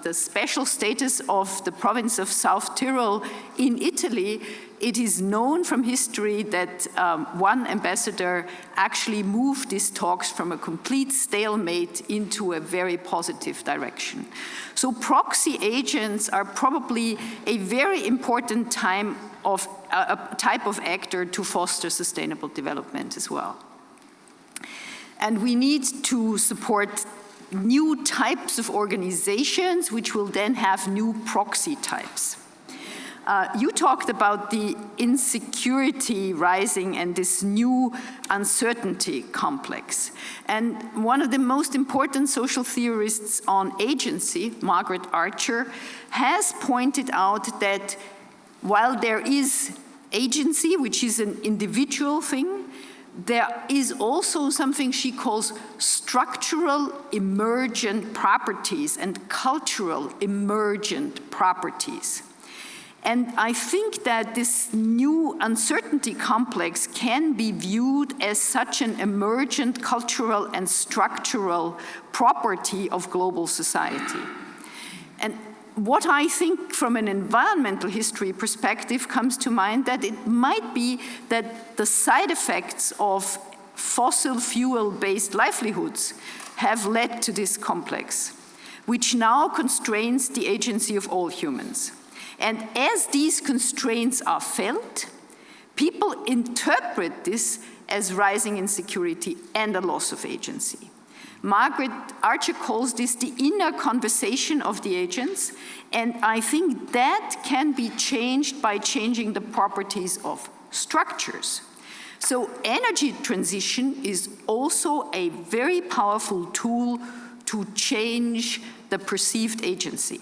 the special status of the province of South Tyrol in Italy, it is known from history that one ambassador actually moved these talks from a complete stalemate into a very positive direction. So proxy agents are probably a very important type of actor to foster sustainable development as well. And we need to support new types of organizations which will then have new proxy types. You talked about the insecurity rising and this new uncertainty complex. And one of the most important social theorists on agency, Margaret Archer, has pointed out that while there is agency, which is an individual thing, there is also something she calls structural emergent properties and cultural emergent properties. And I think that this new uncertainty complex can be viewed as such an emergent cultural and structural property of global society. And what I think from an environmental history perspective comes to mind, that it might be that the side effects of fossil fuel-based livelihoods have led to this complex, which now constrains the agency of all humans. And as these constraints are felt, people interpret this as rising insecurity and a loss of agency. Margaret Archer calls this the inner conversation of the agents, and I think that can be changed by changing the properties of structures. So energy transition is also a very powerful tool to change the perceived agency.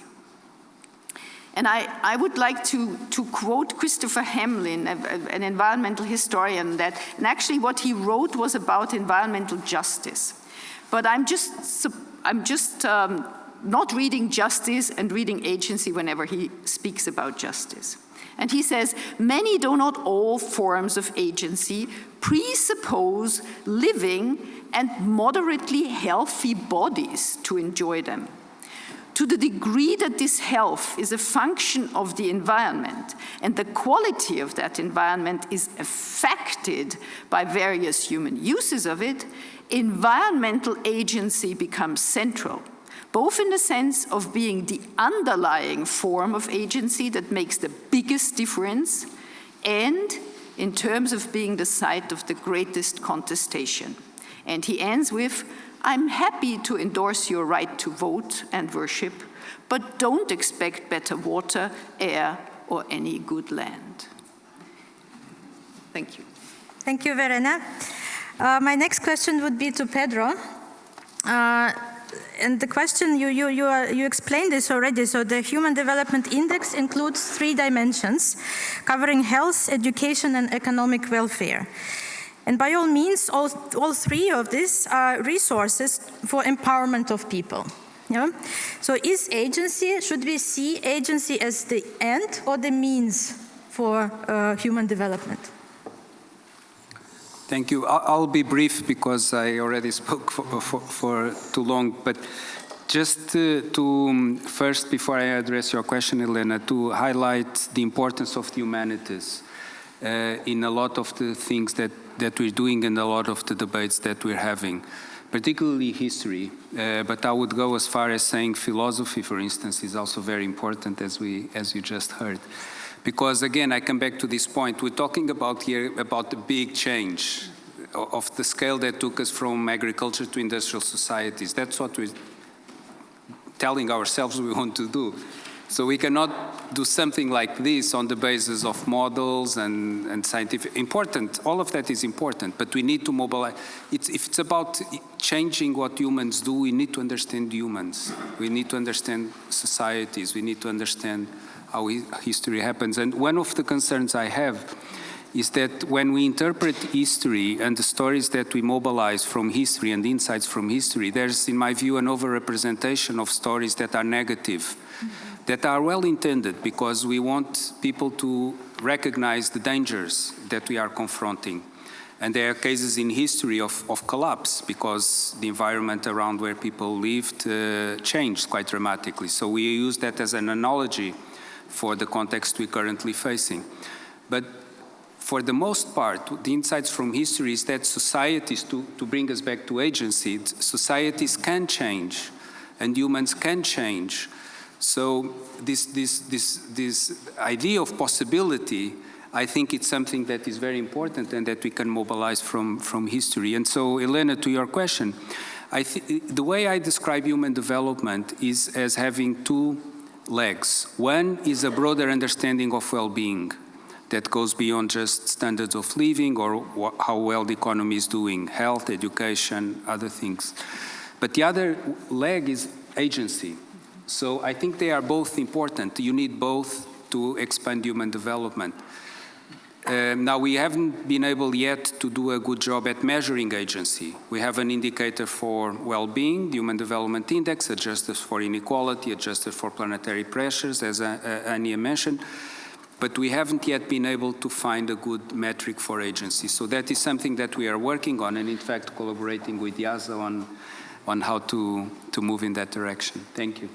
And I would like to quote Christopher Hamlin, an environmental historian, and actually what he wrote was about environmental justice. But I'm just not reading justice and reading agency whenever he speaks about justice. And he says, many, though not all, forms of agency presuppose living and moderately healthy bodies to enjoy them. To the degree that this health is a function of the environment and the quality of that environment is affected by various human uses of it, environmental agency becomes central, both in the sense of being the underlying form of agency that makes the biggest difference, and in terms of being the site of the greatest contestation. And he ends with, I'm happy to endorse your right to vote and worship, but don't expect better water, air, or any good land. Thank you. Thank you, Verena. My next question would be to Pedro. And the question, you explained this already. So the Human Development Index includes 3 dimensions, covering health, education, and economic welfare. And by all means, all 3 of these are resources for empowerment of people. Yeah? So is agency, should we see agency as the end or the means for human development? Thank you. I'll be brief because I already spoke for too long. But just to first, before I address your question, Elena, to highlight the importance of the humanities in a lot of the things that we're doing and a lot of the debates that we're having, particularly history. But I would go as far as saying philosophy, for instance, is also very important, as you just heard. Because again, I come back to this point. We're talking about here about the big change of the scale that took us from agriculture to industrial societies. That's what we're telling ourselves we want to do. So we cannot do something like this on the basis of models and scientific. Important, all of that is important, but we need to mobilize. If it's about changing what humans do, we need to understand humans. We need to understand societies. We need to understand how history happens. And one of the concerns I have is that when we interpret history and the stories that we mobilize from history and insights from history, there's, in my view, an overrepresentation of stories that are negative, that are well-intended because we want people to recognize the dangers that we are confronting. And there are cases in history of collapse because the environment around where people lived changed quite dramatically. So we use that as an analogy for the context we're currently facing. But for the most part, the insights from history is that societies, to bring us back to agency, societies can change and humans can change. So this idea of possibility, I think it's something that is very important and that we can mobilize from history. And so, Elena, to your question, the way I describe human development is as having 2 legs. One is a broader understanding of well-being that goes beyond just standards of living or how well the economy is doing, health, education, other things. But the other leg is agency. So I think they are both important. You need both to expand human development. Now, we haven't been able yet to do a good job at measuring agency. We have an indicator for well-being, the Human Development Index, adjusted for inequality, adjusted for planetary pressures, as Ania mentioned. But we haven't yet been able to find a good metric for agency. So that is something that we are working on, and in fact collaborating with IIASA on how to move in that direction. Thank you.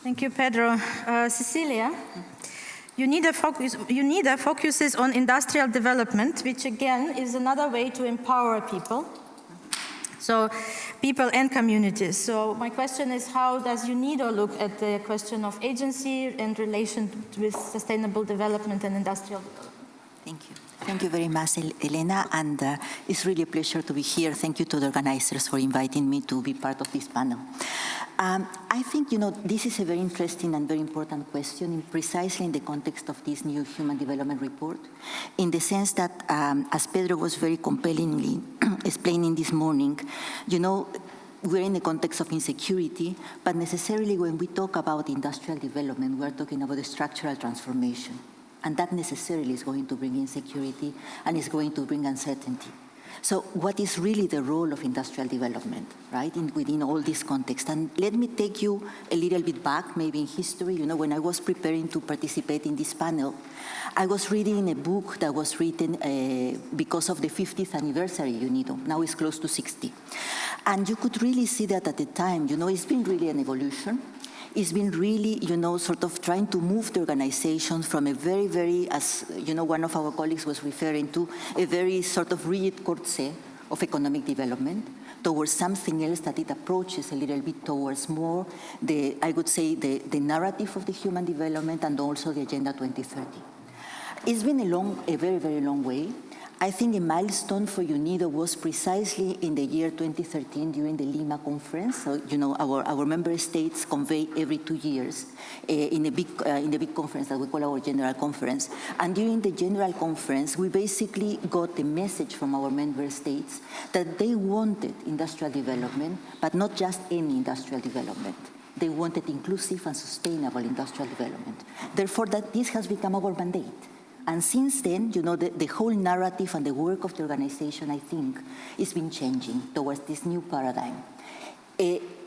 Thank you, Pedro. Cecilia, UNIDA focuses on industrial development, which again is another way to empower people. So people and communities. So my question is, how does UNIDO look at the question of agency and relation with sustainable development and industrial development? Thank you. Thank you very much, Elena, and it's really a pleasure to be here. Thank you to the organizers for inviting me to be part of this panel. I think, this is a very interesting and very important question, precisely in the context of this new Human Development Report, in the sense that, as Pedro was very compellingly explaining this morning, we're in a context of insecurity, but necessarily when we talk about industrial development, we're talking about a structural transformation. And that necessarily is going to bring insecurity and is going to bring uncertainty. So what is really the role of industrial development, right, within all this context? And let me take you a little bit back, maybe in history. When I was preparing to participate in this panel, I was reading a book that was written because of the 50th anniversary, Now it's close to 60. And you could really see that at the time, it's been really an evolution. It's been really, sort of trying to move the organization from a very, very, as one of our colleagues was referring to, a very sort of rigid corset of economic development towards something else that it approaches a little bit towards more I would say, the narrative of the human development and also the Agenda 2030. It's been a very, very long way. I think a milestone for UNIDO was precisely in the year 2013 during the Lima conference. So, our member states convey every 2 years in the big conference that we call our General Conference. And during the General Conference, we basically got a message from our member states that they wanted industrial development, but not just any industrial development. They wanted inclusive and sustainable industrial development. Therefore, this has become our mandate. And since then, the whole narrative and the work of the organization, I think, has been changing towards this new paradigm.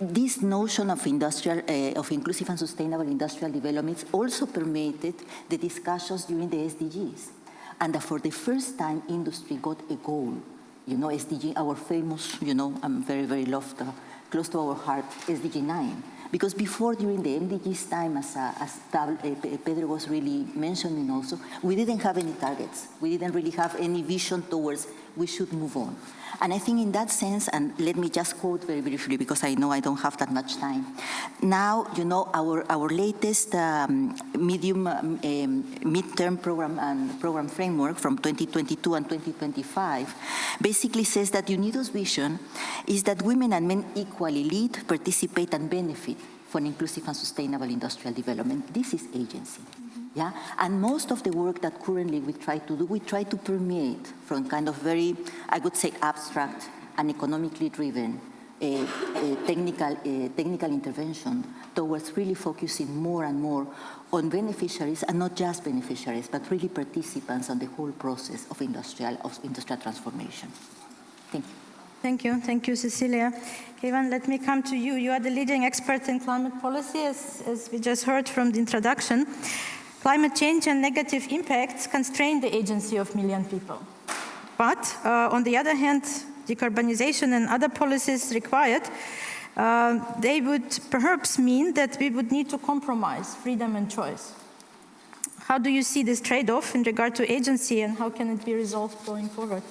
This notion of inclusive and sustainable industrial development also permeated the discussions during the SDGs. And that for the first time, industry got a goal. SDG, our famous, very, very loved, close to our heart, SDG 9. Because before, during the MDGs time, as Pedro was really mentioning also, we didn't have any targets. We didn't really have any vision towards we should move on. And I think in that sense, and let me just quote very briefly because I know I don't have that much time. Now, our latest midterm program and program framework from 2022 and 2025 basically says that UNIDO's vision is that women and men equally lead, participate, and benefit from inclusive and sustainable industrial development. This is agency. Yeah? And most of the work that currently we try to do, we try to permeate from kind of very, I would say, abstract and economically driven technical intervention towards really focusing more and more on beneficiaries, and not just beneficiaries, but really participants on the whole process of industrial transformation. Thank you. Thank you. Thank you, Cecilia. Kevin, let me come to you. You are the leading expert in climate policy, as we just heard from the introduction. Climate change and negative impacts constrain the agency of million people. But on the other hand, decarbonization and other policies required, they would perhaps mean that we would need to compromise freedom and choice. How do you see this trade-off in regard to agency, and how can it be resolved going forward?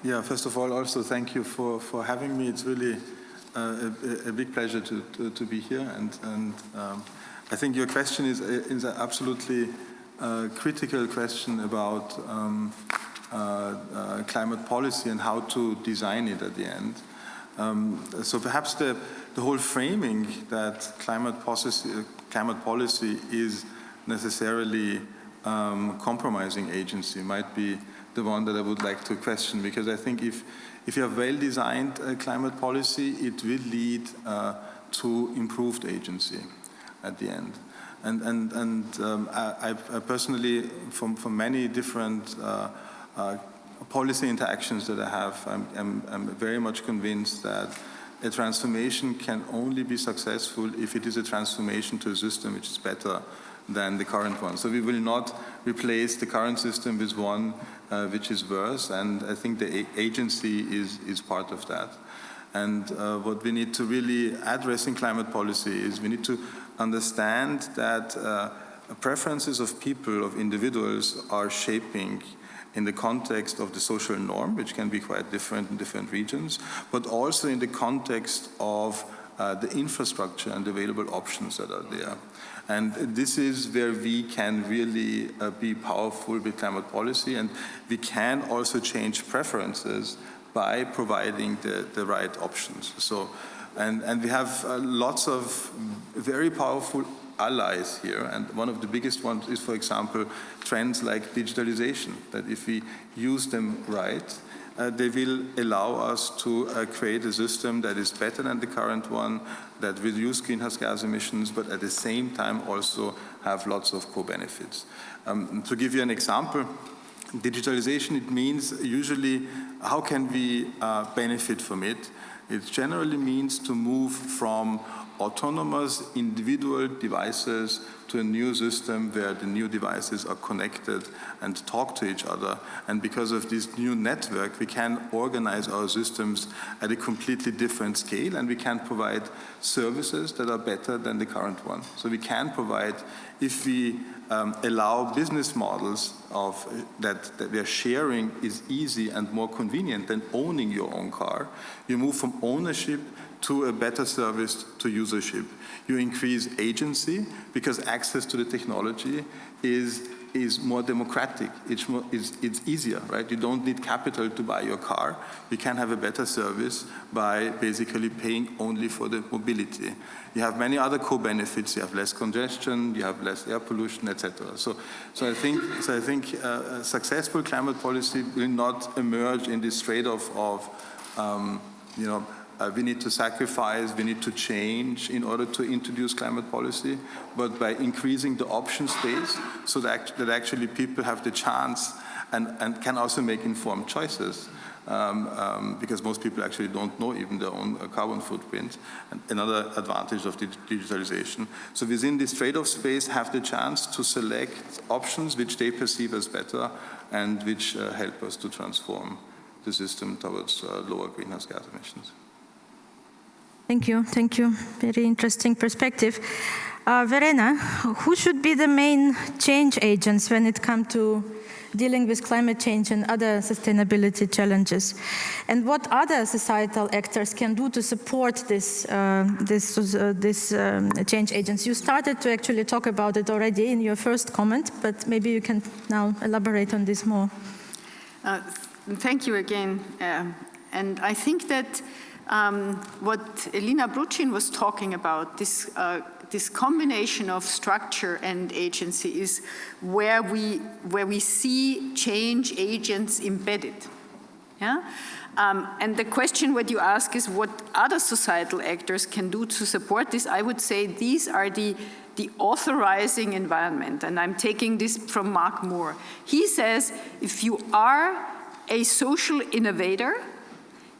Yeah, first of all, also thank you for having me. It's really a big pleasure to be here. And I think your question is an absolutely critical question about climate policy and how to design it at the end. So perhaps the whole framing that climate policy is necessarily compromising agency might be the one that I would like to question, because I think if you have well-designed climate policy, it will lead to improved agency at the end. And I personally, from many different policy interactions that I have, I'm very much convinced that a transformation can only be successful if it is a transformation to a system which is better than the current one. So we will not replace the current system with one which is worse, and I think the agency is part of that. And what we need to really address in climate policy is we need to understand that preferences of people, of individuals, are shaping in the context of the social norm, which can be quite different in different regions, but also in the context of the infrastructure and available options that are there. And this is where we can really be powerful with climate policy, and we can also change preferences by providing the right options. So, and we have lots of very powerful allies here, and one of the biggest ones is, for example, trends like digitalization, that if we use them right, they will allow us to create a system that is better than the current one, that reduce greenhouse gas emissions, but at the same time also have lots of co-benefits. To give you an example, digitalization, it means usually how can we benefit from it? It generally means to move from autonomous individual devices to a new system where the new devices are connected and talk to each other. And because of this new network, we can organize our systems at a completely different scale, and we can provide services that are better than the current one. So we can provide, if we allow business models of that where sharing is easy and more convenient than owning your own car, you move from ownership to a better service to usership. You increase agency because access to the technology is more democratic. It's easier, right? You don't need capital to buy your car. You can have a better service by basically paying only for the mobility. You have many other co-benefits. You have less congestion, you have less air pollution, etc. So I think successful climate policy will not emerge in this trade-off of we need to sacrifice, we need to change in order to introduce climate policy, but by increasing the option space so that actually people have the chance and can also make informed choices, because most people actually don't know even their own carbon footprint, and another advantage of digitalization. So within this trade-off space, have the chance to select options which they perceive as better and which help us to transform the system towards lower greenhouse gas emissions. Thank you. Thank you. Very interesting perspective. Verena, who should be the main change agents when it comes to dealing with climate change and other sustainability challenges? And what other societal actors can do to support this change agents? You started to actually talk about it already in your first comment, but maybe you can now elaborate on this more. Thank you again. And I think that what Elina Bruchin was talking about, this combination of structure and agency, is where we see change agents embedded. Yeah? And the question what you ask is what other societal actors can do to support this. I would say these are the authorizing environment, and I'm taking this from Mark Moore. He says if you are a social innovator,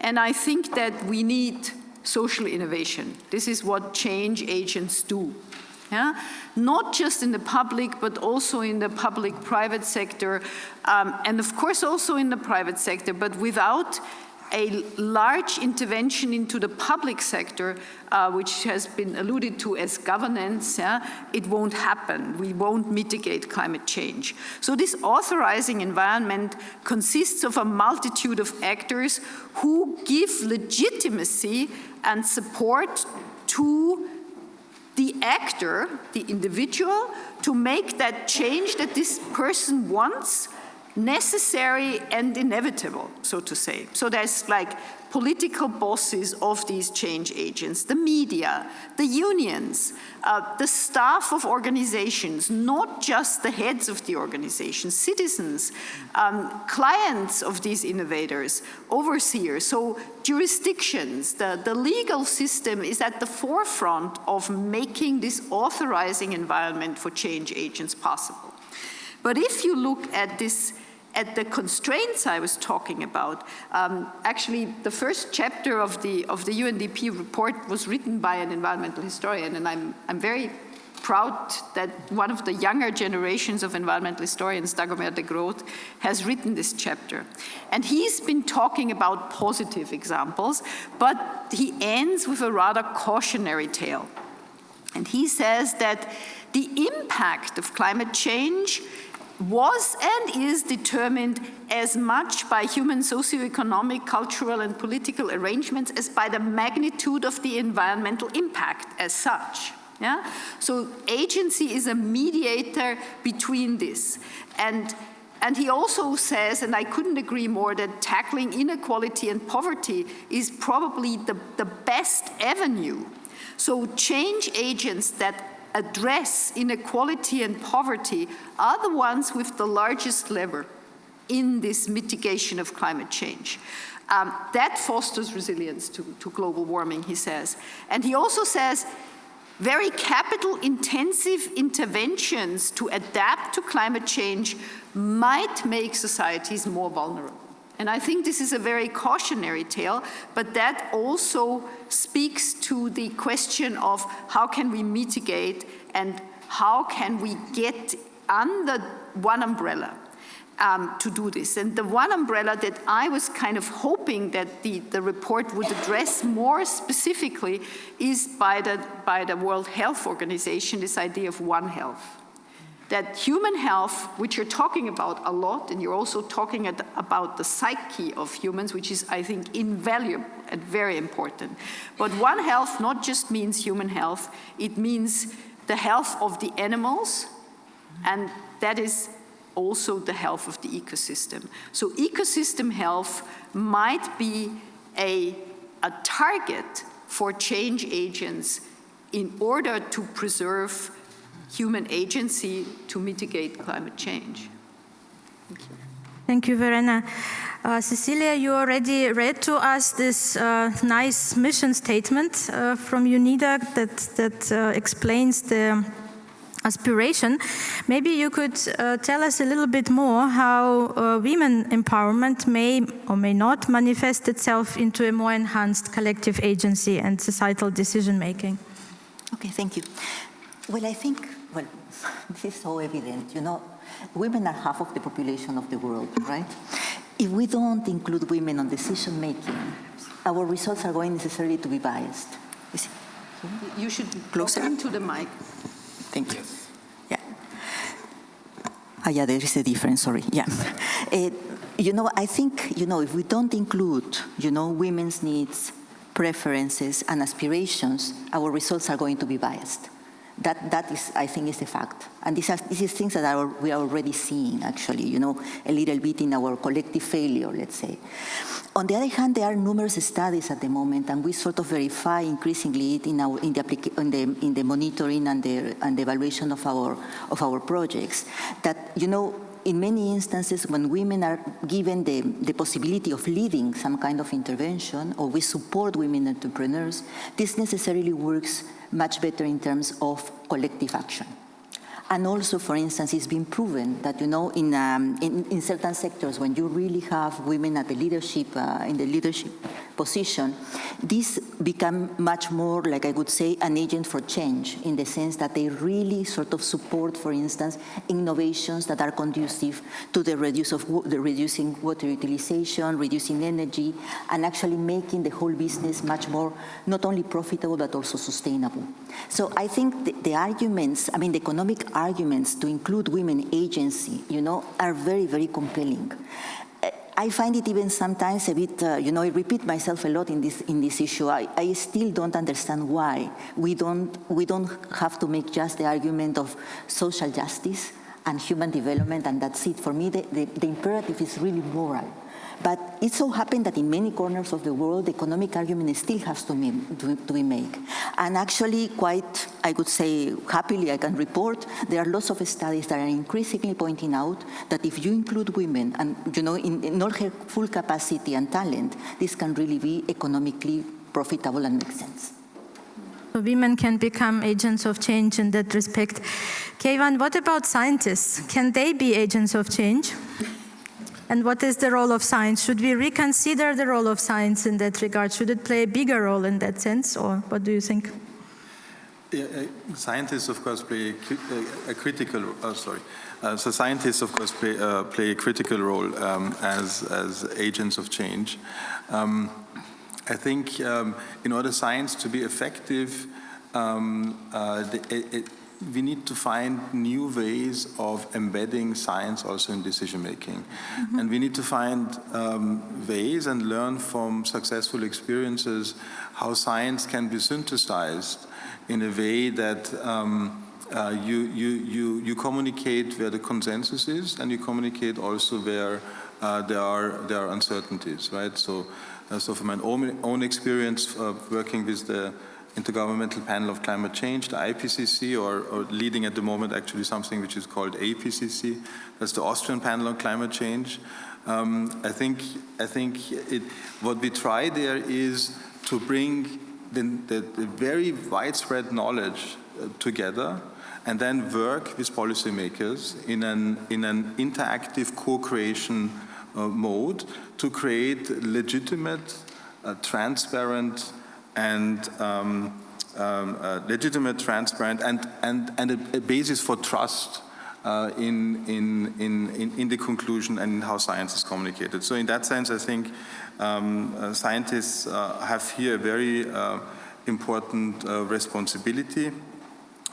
and I think that we need social innovation. This is what change agents do. Yeah? Not just in the public, but also in the public-private sector, and of course also in the private sector, but without a large intervention into the public sector, which has been alluded to as governance, it won't happen. We won't mitigate climate change. So this authorizing environment consists of a multitude of actors who give legitimacy and support to the actor, the individual, to make that change that this person wants necessary and inevitable, so to say. So there's like political bosses of these change agents, the media, the unions, the staff of organizations, not just the heads of the organizations, citizens, clients of these innovators, overseers, so jurisdictions. The legal system is at the forefront of making this authorizing environment for change agents possible. But if you look at this, at the constraints I was talking about, actually the first chapter of the UNDP report was written by an environmental historian, and I'm very proud that one of the younger generations of environmental historians, Dagomir de Groot, has written this chapter. And he's been talking about positive examples, but he ends with a rather cautionary tale. And he says that the impact of climate change was and is determined as much by human socioeconomic, cultural, and political arrangements as by the magnitude of the environmental impact as such. Yeah? So agency is a mediator between this. And he also says, and I couldn't agree more, that tackling inequality and poverty is probably the best avenue. So change agents that address inequality and poverty are the ones with the largest lever in this mitigation of climate change. That fosters resilience to global warming, he says. And he also says, very capital-intensive interventions to adapt to climate change might make societies more vulnerable. And I think this is a very cautionary tale, but that also speaks to the question of how can we mitigate and how can we get under one umbrella to do this. And the one umbrella that I was kind of hoping that the report would address more specifically is by the World Health Organization, this idea of One Health. That human health, which you're talking about a lot, and you're also talking about the psyche of humans, which is, I think, invaluable and very important. But One Health not just means human health, it means the health of the animals, and that is also the health of the ecosystem. So ecosystem health might be a target for change agents in order to preserve human agency to mitigate climate change. Thank you. Thank you, Verena. Cecilia, you already read to us this nice mission statement from UNIDA that explains the aspiration. Maybe you could tell us a little bit more how women empowerment may or may not manifest itself into a more enhanced collective agency and societal decision-making. Okay, thank you. Well, I think, this is so evident, women are half of the population of the world, right? If we don't include women on decision-making, our results are going necessarily to be biased. You should be closer into the mic. Thank you. Yeah. Yeah, there is a difference, sorry. Yeah. I think, if we don't include, women's needs, preferences, and aspirations, our results are going to be biased. That is, I think, is a fact. And this is things that we are already seeing, actually, a little bit in our collective failure, let's say. On the other hand, there are numerous studies at the moment, and we sort of verify increasingly it in the monitoring and the evaluation of our projects, that, in many instances, when women are given the possibility of leading some kind of intervention, or we support women entrepreneurs, this necessarily works much better in terms of collective action. And also, for instance, it's been proven that, in certain sectors, when you really have women at the leadership, in the leadership position, these become much more, like I would say, an agent for change, in the sense that they really sort of support, for instance, innovations that are conducive to the reducing water utilization, reducing energy, and actually making the whole business much more not only profitable but also sustainable. So I think the arguments, the economic arguments to include women agency, are very, very compelling. I find it even sometimes a bit, I repeat myself a lot in this issue. I still don't understand why we don't have to make just the argument of social justice and human development, and that's it. For me, the imperative is really moral. But it so happened that in many corners of the world, the economic argument still has to be made. And actually, quite, I would say, happily, I can report, there are lots of studies that are increasingly pointing out that if you include women, and in all her full capacity and talent, this can really be economically profitable and make sense. So women can become agents of change in that respect. Keivan, what about scientists? Can they be agents of change? And what is the role of science? Should we reconsider the role of science in that regard? Should it play a bigger role in that sense, or what do you think? Scientists, of course, play a critical. So scientists, of course, play a critical role as agents of change. I think in order science to be effective, we need to find new ways of embedding science also in decision making. Mm-hmm. And we need to find ways and learn from successful experiences how science can be synthesized in a way that you communicate where the consensus is, and you communicate also where there are uncertainties, right? So from my own experience working with the Intergovernmental Panel of Climate Change, the IPCC, or leading at the moment actually something which is called APCC. That's the Austrian Panel on Climate Change. I think what we try there is to bring the very widespread knowledge together, and then work with policymakers in an interactive co-creation mode to create legitimate, transparent, and a basis for trust in the conclusion and in how science is communicated. So in that sense, I think scientists have here a very important responsibility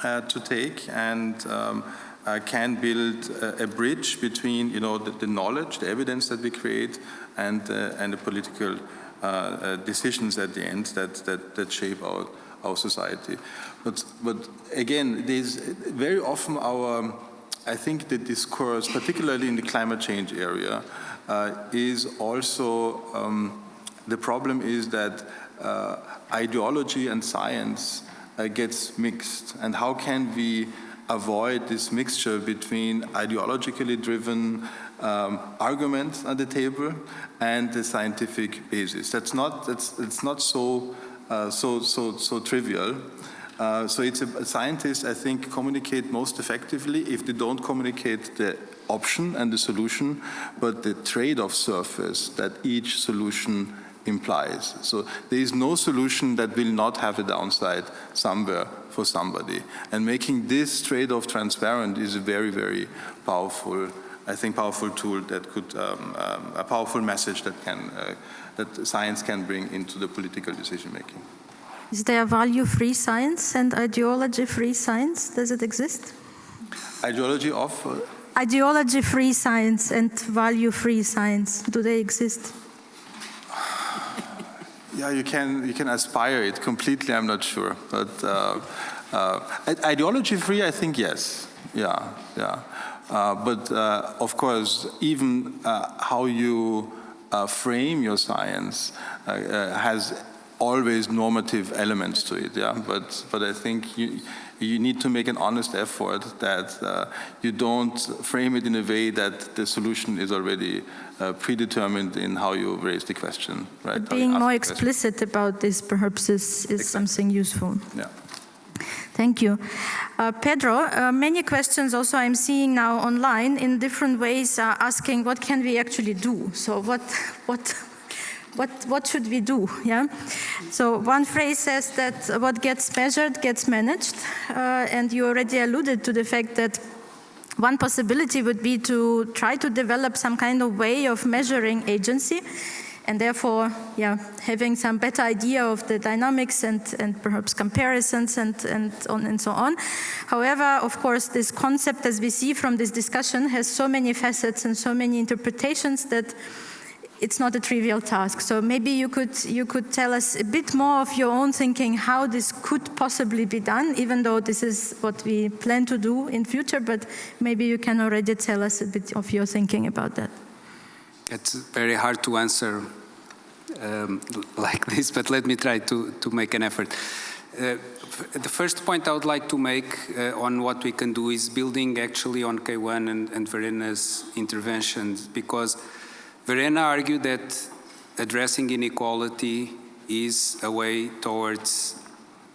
to take, and can build a bridge between the knowledge, the evidence that we create, and the political decisions at the end that shape our society. But again, there's very often I think the discourse, particularly in the climate change area, is also the problem is that ideology and science gets mixed, and how can we avoid this mixture between ideologically driven arguments at the table and the scientific basis? It's not so trivial. So scientists, I think, communicate most effectively if they don't communicate the option and the solution, but the trade-off surface that each solution implies. So there is no solution that will not have a downside somewhere for somebody. And making this trade-off transparent is a very, very powerful, I think, powerful tool that could, a powerful message that that science can bring into the political decision-making. Is there value-free science and ideology-free science? Does it exist? Ideology of? Ideology-free science and value-free science, do they exist? Yeah, you can aspire it completely. I'm not sure, but ideology-free, I think yes. Yeah. But of course, even how you frame your science has always normative elements to it. Yeah, but I think you need to make an honest effort that you don't frame it in a way that the solution is already predetermined in how you raise the question. Right? But being more explicit about this perhaps is exactly something useful. Yeah. Thank you. Pedro, many questions also I'm seeing now online in different ways asking what can we actually do? So what should we do? Yeah. So one phrase says that what gets measured gets managed, and you already alluded to the fact that one possibility would be to try to develop some kind of way of measuring agency, and therefore, having some better idea of the dynamics and perhaps comparisons and so on. However, of course, this concept, as we see from this discussion, has so many facets and so many interpretations that it's not a trivial task. So maybe you could tell us a bit more of your own thinking how this could possibly be done, even though this is what we plan to do in future, but maybe you can already tell us a bit of your thinking about that. It's very hard to answer like this, but let me try to make an effort. The first point I would like to make on what we can do is building actually on K1 and Verena's interventions, because Verena argued that addressing inequality is a way towards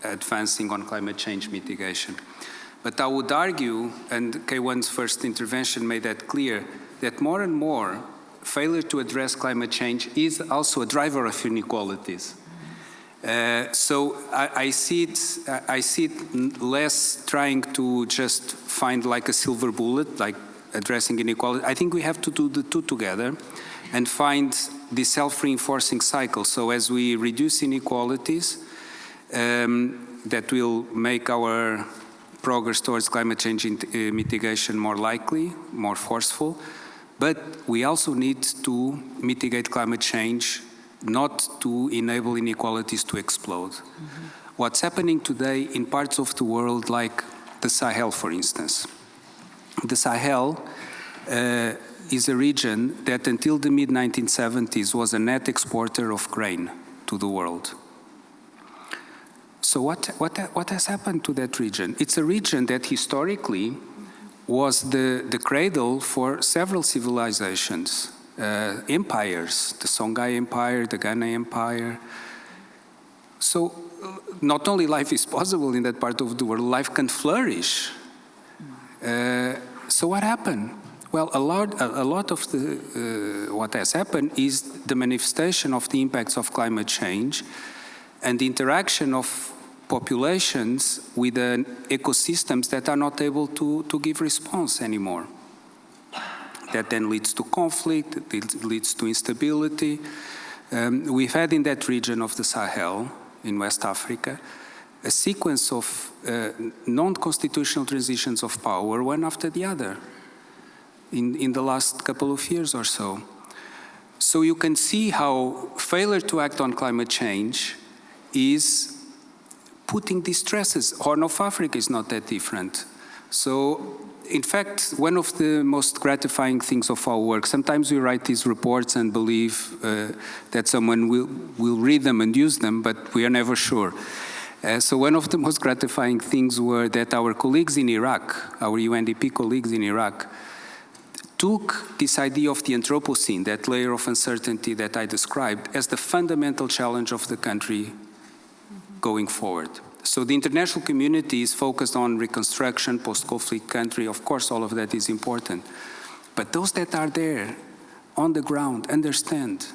advancing on climate change mitigation. But I would argue, and K1's first intervention made that clear, that more and more failure to address climate change is also a driver of inequalities. So I see it less trying to just find like a silver bullet, like addressing inequality. I think we have to do the two together and find the self-reinforcing cycle. So as we reduce inequalities, that will make our progress towards climate change mitigation more likely, more forceful. But we also need to mitigate climate change, not to enable inequalities to explode. Mm-hmm. What's happening today in parts of the world like the Sahel, for instance. The Sahel is a region that until the mid-1970s was a net exporter of grain to the world. So what has happened to that region? It's a region that historically was the cradle for several civilizations, empires, the Songhai Empire, the Ghana Empire. So not only life is possible in that part of the world, life can flourish. So what happened? Well, a lot of what has happened is the manifestation of the impacts of climate change and the interaction of populations with ecosystems that are not able to give response anymore. That then leads to conflict, it leads to instability. We've had in that region of the Sahel, in West Africa, a sequence of non-constitutional transitions of power, one after the other, in the last couple of years or so. So you can see how failure to act on climate change is putting these stresses. Horn of Africa is not that different. So, in fact, one of the most gratifying things of our work, sometimes we write these reports and believe that someone will read them and use them, but we are never sure. So one of the most gratifying things were that our colleagues in Iraq, our UNDP colleagues in Iraq, took this idea of the Anthropocene, that layer of uncertainty that I described, as the fundamental challenge of the country going forward. So the international community is focused on reconstruction, post-conflict country. Of course, all of that is important. But those that are there on the ground understand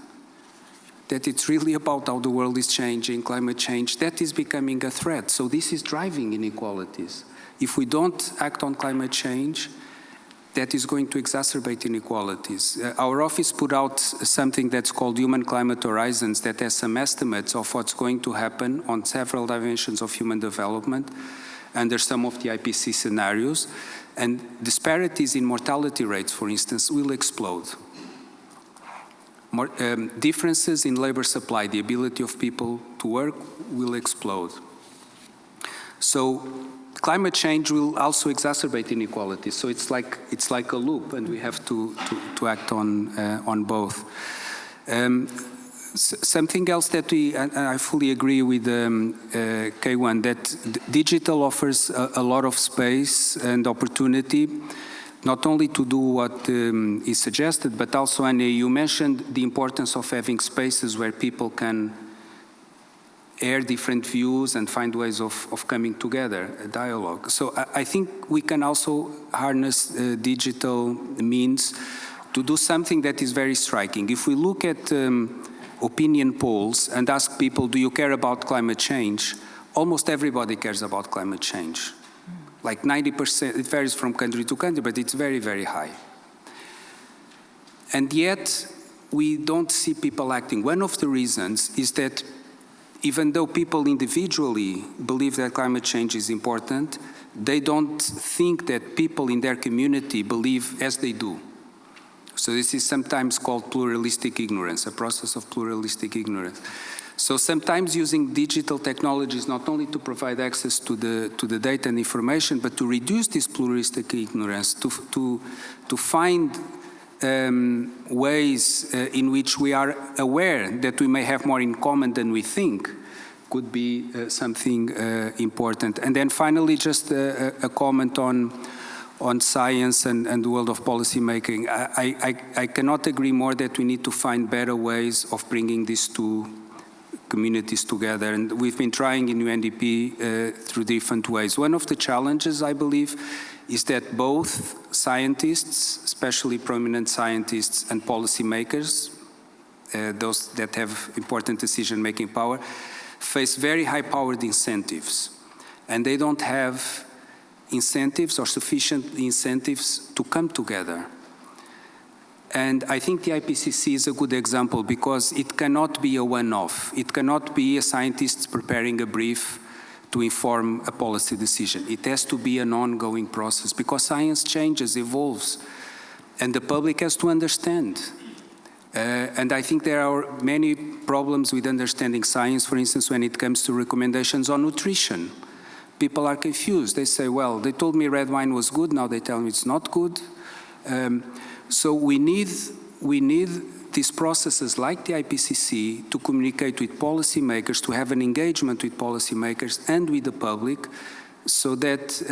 that it's really about how the world is changing, climate change. That is becoming a threat. So this is driving inequalities. If we don't act on climate change, that is going to exacerbate inequalities. Our office put out something that's called Human Climate Horizons that has some estimates of what's going to happen on several dimensions of human development under some of the IPC scenarios. And disparities in mortality rates, for instance, will explode. Differences in labor supply, the ability of people to work, will explode. So climate change will also exacerbate inequality. So it's like a loop, and we have to act on both. Something else that I fully agree with K1, that digital offers a lot of space and opportunity, not only to do what is suggested, but also, Anne, you mentioned the importance of having spaces where people can air different views and find ways of coming together, a dialogue. So I think we can also harness digital means to do something that is very striking. If we look at opinion polls and ask people, do you care about climate change? Almost everybody cares about climate change. Like 90%, it varies from country to country, but it's very, very high. And yet, we don't see people acting. One of the reasons is that even though people individually believe that climate change is important, they don't think that people in their community believe as they do. So this is sometimes called pluralistic ignorance, a process of pluralistic ignorance. So sometimes using digital technologies not only to provide access to the data and information, but to reduce this pluralistic ignorance, to find ways in which we are aware that we may have more in common than we think, could be something important. And then finally, just a comment on science and the world of policy making. I cannot agree more that we need to find better ways of bringing these two communities together. And we've been trying in UNDP through different ways. One of the challenges, I believe, is that both scientists, especially prominent scientists and policymakers, those that have important decision-making power, face very high-powered incentives, and they don't have incentives or sufficient incentives to come together. And I think the IPCC is a good example because it cannot be a one-off. It cannot be a scientist preparing a brief to inform a policy decision. It has to be an ongoing process because science changes, evolves, and the public has to understand. And I think there are many problems with understanding science, for instance, when it comes to recommendations on nutrition. People are confused. They say, well, they told me red wine was good, now they tell me it's not good. So we need these processes like the IPCC to communicate with policymakers, to have an engagement with policymakers and with the public so that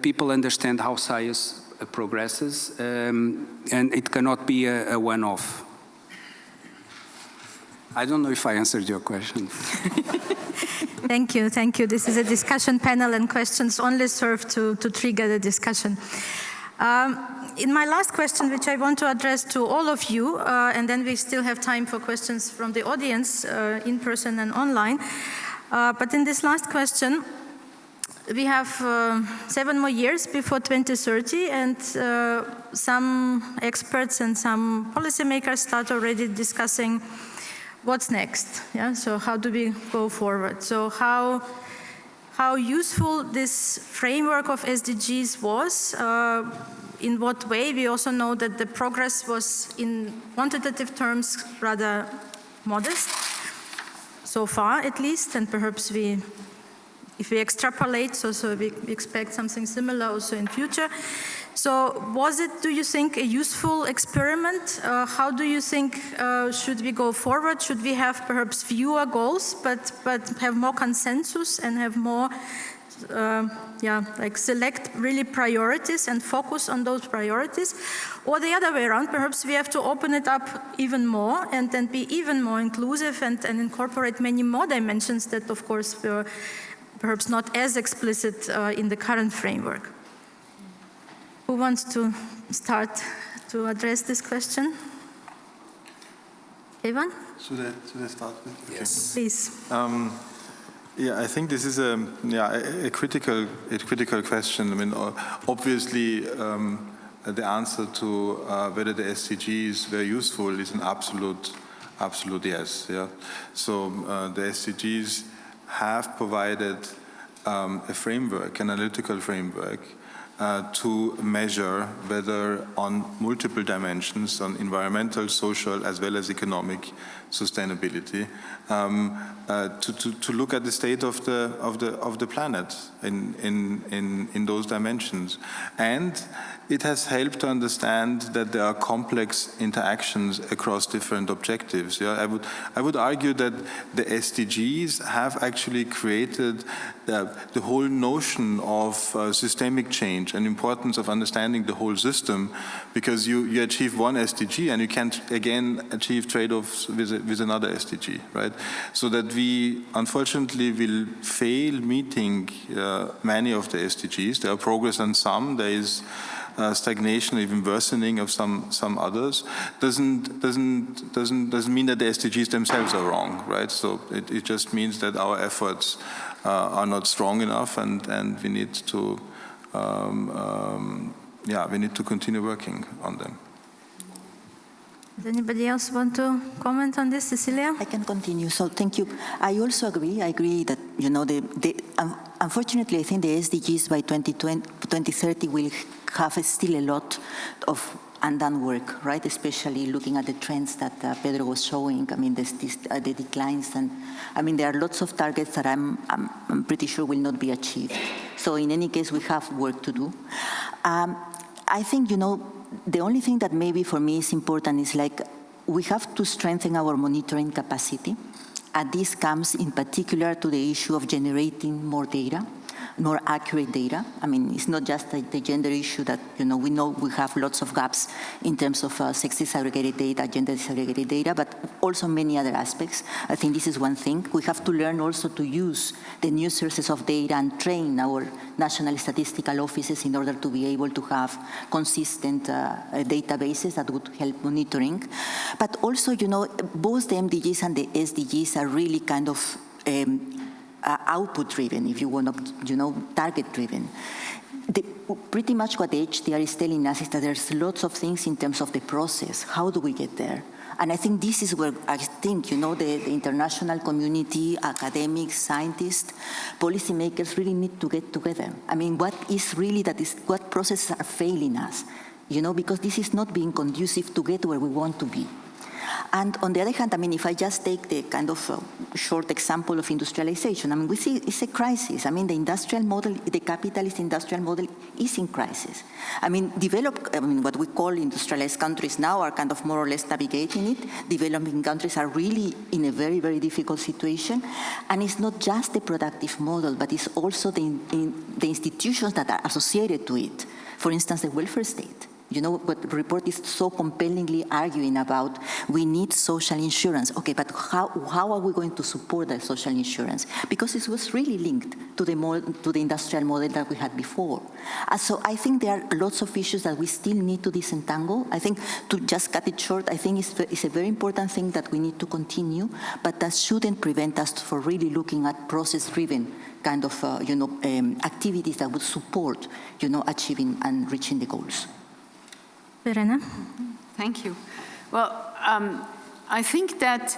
people understand how science progresses, and it cannot be a one-off. I don't know if I answered your question. Thank you, thank you. This is a discussion panel and questions only serve to trigger the discussion. In my last question, which I want to address to all of you, and then we still have time for questions from the audience, in person and online. But in this last question, we have 7 more years before 2030, and some experts and some policymakers start already discussing what's next. Yeah? So how do we go forward? So how useful this framework of SDGs was, in what way? We also know that the progress was in quantitative terms rather modest, so far at least, and perhaps if we extrapolate, so we expect something similar also in future. So was it, do you think, a useful experiment? How do you think should we go forward? Should we have perhaps fewer goals, but have more consensus and have more, select really priorities and focus on those priorities? Or the other way around, perhaps we have to open it up even more and then be even more inclusive and incorporate many more dimensions that, of course, were perhaps not as explicit in the current framework. Who wants to start to address this question? Evan? Should I start with? Okay. Yes. Please. Yeah, I think this is a critical question. I mean, obviously, the answer to whether the SDGs were useful is an absolute yes. Yeah. So the SDGs have provided a framework, an analytical framework, to measure whether on multiple dimensions, on environmental, social, as well as economic sustainability, to look at the state of the planet in those dimensions. And it has helped to understand that there are complex interactions across different objectives. Yeah, I would argue that the SDGs have actually created the whole notion of systemic change and importance of understanding the whole system, because you achieve one SDG and you can't again achieve trade-offs with another SDG, right? So that we unfortunately will fail meeting many of the SDGs. There are progress on some. There is stagnation, even worsening of some others. Doesn't mean that the SDGs themselves are wrong, right? So it just means that our efforts are not strong enough, and we need to continue working on them. Does anybody else want to comment on this, Cecilia? I can continue. So thank you. I also agree. I agree that, you know, unfortunately, I think the SDGs by 2030 will have still a lot of undone work, right? Especially looking at the trends that Pedro was showing. I mean, the declines, and I mean, there are lots of targets that I'm pretty sure will not be achieved. So in any case, we have work to do. I think, you know, the only thing that maybe for me is important is like we have to strengthen our monitoring capacity. And this comes in particular to the issue of generating more data, more accurate data. I mean, it's not just the gender issue that, you know we have lots of gaps in terms of sex disaggregated data, gender disaggregated data, but also many other aspects. I think this is one thing. We have to learn also to use the new sources of data and train our national statistical offices in order to be able to have consistent databases that would help monitoring. But also, you know, both the MDGs and the SDGs are really kind of output-driven, if you want, target-driven. Pretty much what the HDR is telling us is that there's lots of things in terms of the process. How do we get there? And I think this is where I think, the international community, academics, scientists, policymakers really need to get together. I mean, what processes are failing us? Because this is not being conducive to get where we want to be. And on the other hand, I mean, if I just take the kind of short example of industrialization, I mean, we see it's a crisis. I mean, the industrial model, the capitalist industrial model is in crisis. I mean, what we call industrialized countries now are kind of more or less navigating it. Developing countries are really in a very, very difficult situation. And it's not just the productive model, but it's also the institutions that are associated to it. For instance, the welfare state. What the report is so compellingly arguing about, we need social insurance. Okay, but how are we going to support that social insurance? Because it was really linked to the industrial model that we had before. So I think there are lots of issues that we still need to disentangle. I think, to just cut it short, I think it's a very important thing that we need to continue, but that shouldn't prevent us from really looking at process-driven kind of activities that would support achieving and reaching the goals. Verena? Thank you. Well, I think that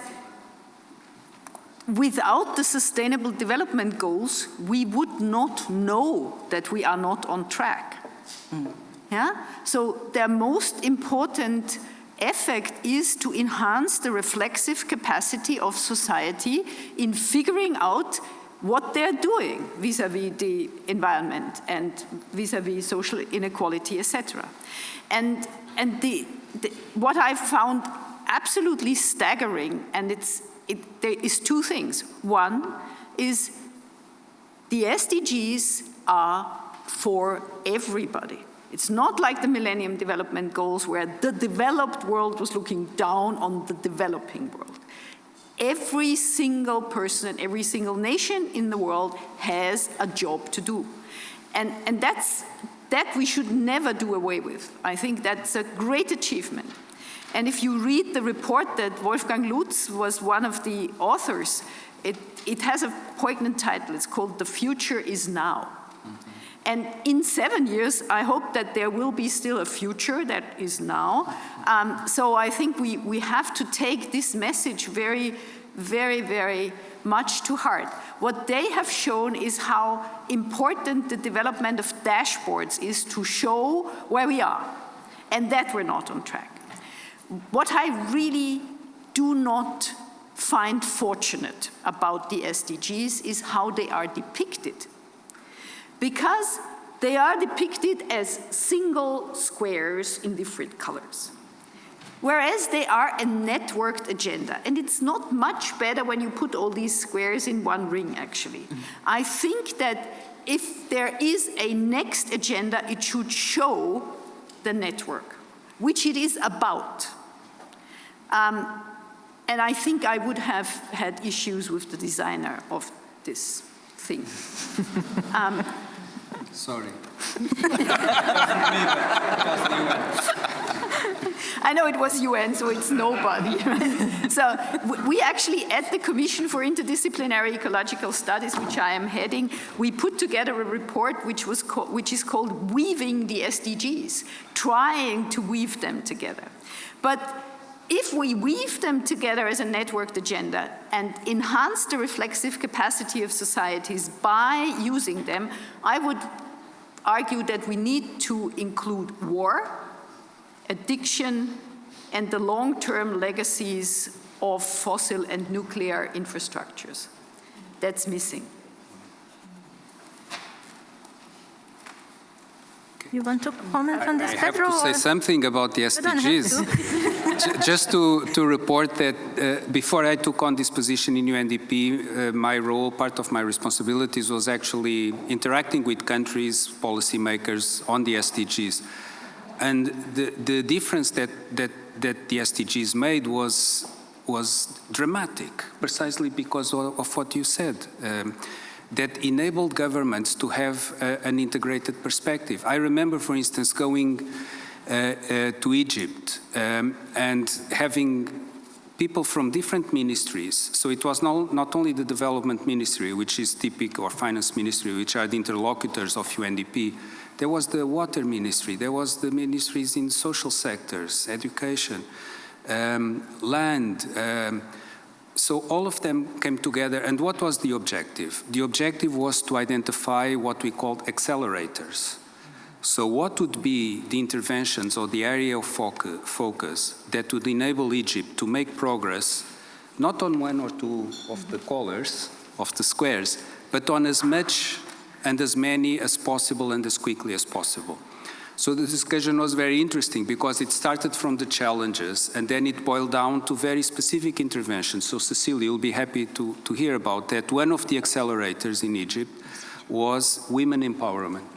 without the Sustainable Development Goals, we would not know that we are not on track. Yeah? So their most important effect is to enhance the reflexive capacity of society in figuring out what they're doing vis-à-vis the environment and vis-à-vis social inequality, etc. And what I found absolutely staggering, and there is two things. One is the SDGs are for everybody. It's not like the Millennium Development Goals where the developed world was looking down on the developing world. Every single person and every single nation in the world has a job to do. And that we should never do away with. I think that's a great achievement. And if you read the report that Wolfgang Lutz was one of the authors, it has a poignant title. It's called "The Future is Now." And in 7 years, I hope that there will be still a future that is now. So I think we have to take this message very, very, very much to heart. What they have shown is how important the development of dashboards is to show where we are, and that we're not on track. What I really do not find fortunate about the SDGs is how they are depicted. Because they are depicted as single squares in different colors. Whereas they are a networked agenda. And it's not much better when you put all these squares in one ring, actually. I think that if there is a next agenda, it should show the network, which it is about. And I think I would have had issues with the designer of this thing. Sorry. I know it was UN, so it's nobody. So we actually, at the Commission for Interdisciplinary Ecological Studies, which I am heading, we put together a report which is called Weaving the SDGs, trying to weave them together. But if we weave them together as a networked agenda and enhance the reflexive capacity of societies by using them, I would argue that we need to include war, addiction, and the long-term legacies of fossil and nuclear infrastructures. That's missing. You want to comment on this, Pedro? I have to say something about the SDGs. Just to report that before I took on this position in UNDP, my role, part of my responsibilities was actually interacting with countries, policymakers on the SDGs. And the difference that the SDGs made was dramatic, precisely because of what you said. That enabled governments to have an integrated perspective. I remember, for instance, going to Egypt and having people from different ministries. So it was not only the development ministry, which is typical, or finance ministry, which are the interlocutors of UNDP. There was the water ministry, there was the ministries in social sectors, education, land. So all of them came together, and what was the objective? The objective was to identify what we called accelerators. So what would be the interventions or the area of focus that would enable Egypt to make progress, not on one or two of the colors, of the squares, but on as much and as many as possible and as quickly as possible. So the discussion was very interesting because it started from the challenges and then it boiled down to very specific interventions. So Cecilia, you'll be happy to hear about that. One of the accelerators in Egypt was women empowerment.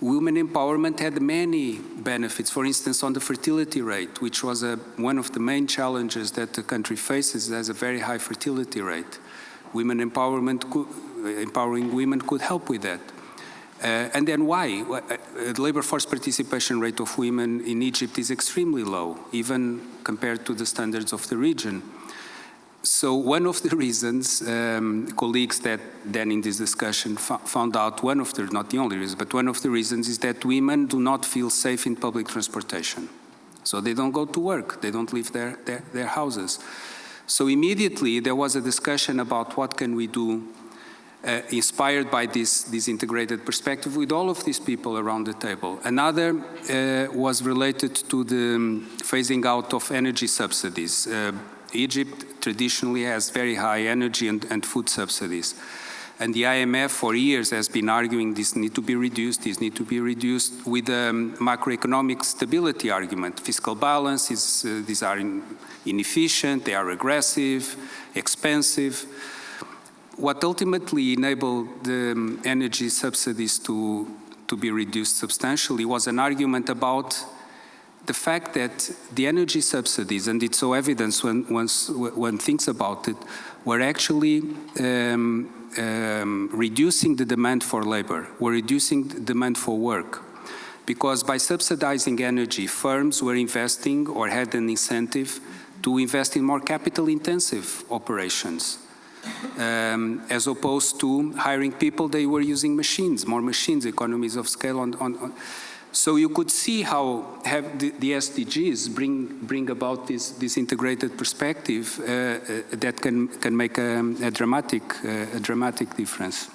Women empowerment had many benefits. For instance, on the fertility rate, which was one of the main challenges that the country faces, has a very high fertility rate. Women empowerment, empowering women could help with that. And then why? The labor force participation rate of women in Egypt is extremely low, even compared to the standards of the region. So one of the reasons, colleagues that then in this discussion found out, not the only reason, but one of the reasons is that women do not feel safe in public transportation. So they don't go to work, they don't leave their houses. So immediately there was a discussion about what can we do, inspired by this integrated perspective with all of these people around the table. Another was related to the phasing out of energy subsidies. Egypt traditionally has very high energy and food subsidies. And the IMF for years has been arguing these need to be reduced with a macroeconomic stability argument. Fiscal balance, these are inefficient, they are aggressive, expensive. What ultimately enabled the energy subsidies to be reduced substantially was an argument about the fact that the energy subsidies, and it's so evident when one thinks about it, were actually reducing the demand for labor, were reducing the demand for work. Because by subsidizing energy, firms were investing or had an incentive to invest in more capital-intensive operations. As opposed to hiring people, they were using machines, more machines, economies of scale. So you could see how the SDGs bring about this integrated perspective that can make a dramatic difference.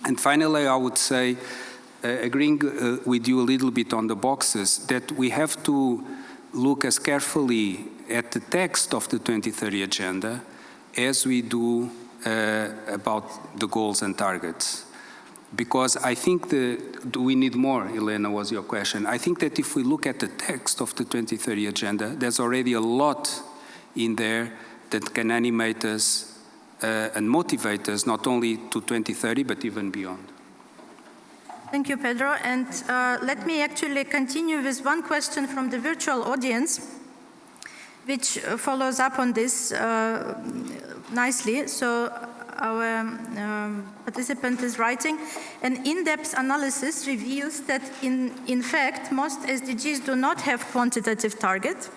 And finally, I would say, agreeing with you a little bit on the boxes, that we have to look as carefully at the text of the 2030 Agenda as we do about the goals and targets. Because I think do we need more, Elena, was your question. I think that if we look at the text of the 2030 Agenda, there's already a lot in there that can animate us and motivate us not only to 2030, but even beyond. Thank you, Pedro. And let me actually continue with one question from the virtual audience, which follows up on this nicely. So our participant is writing, an in-depth analysis reveals that in fact, most SDGs do not have quantitative targets.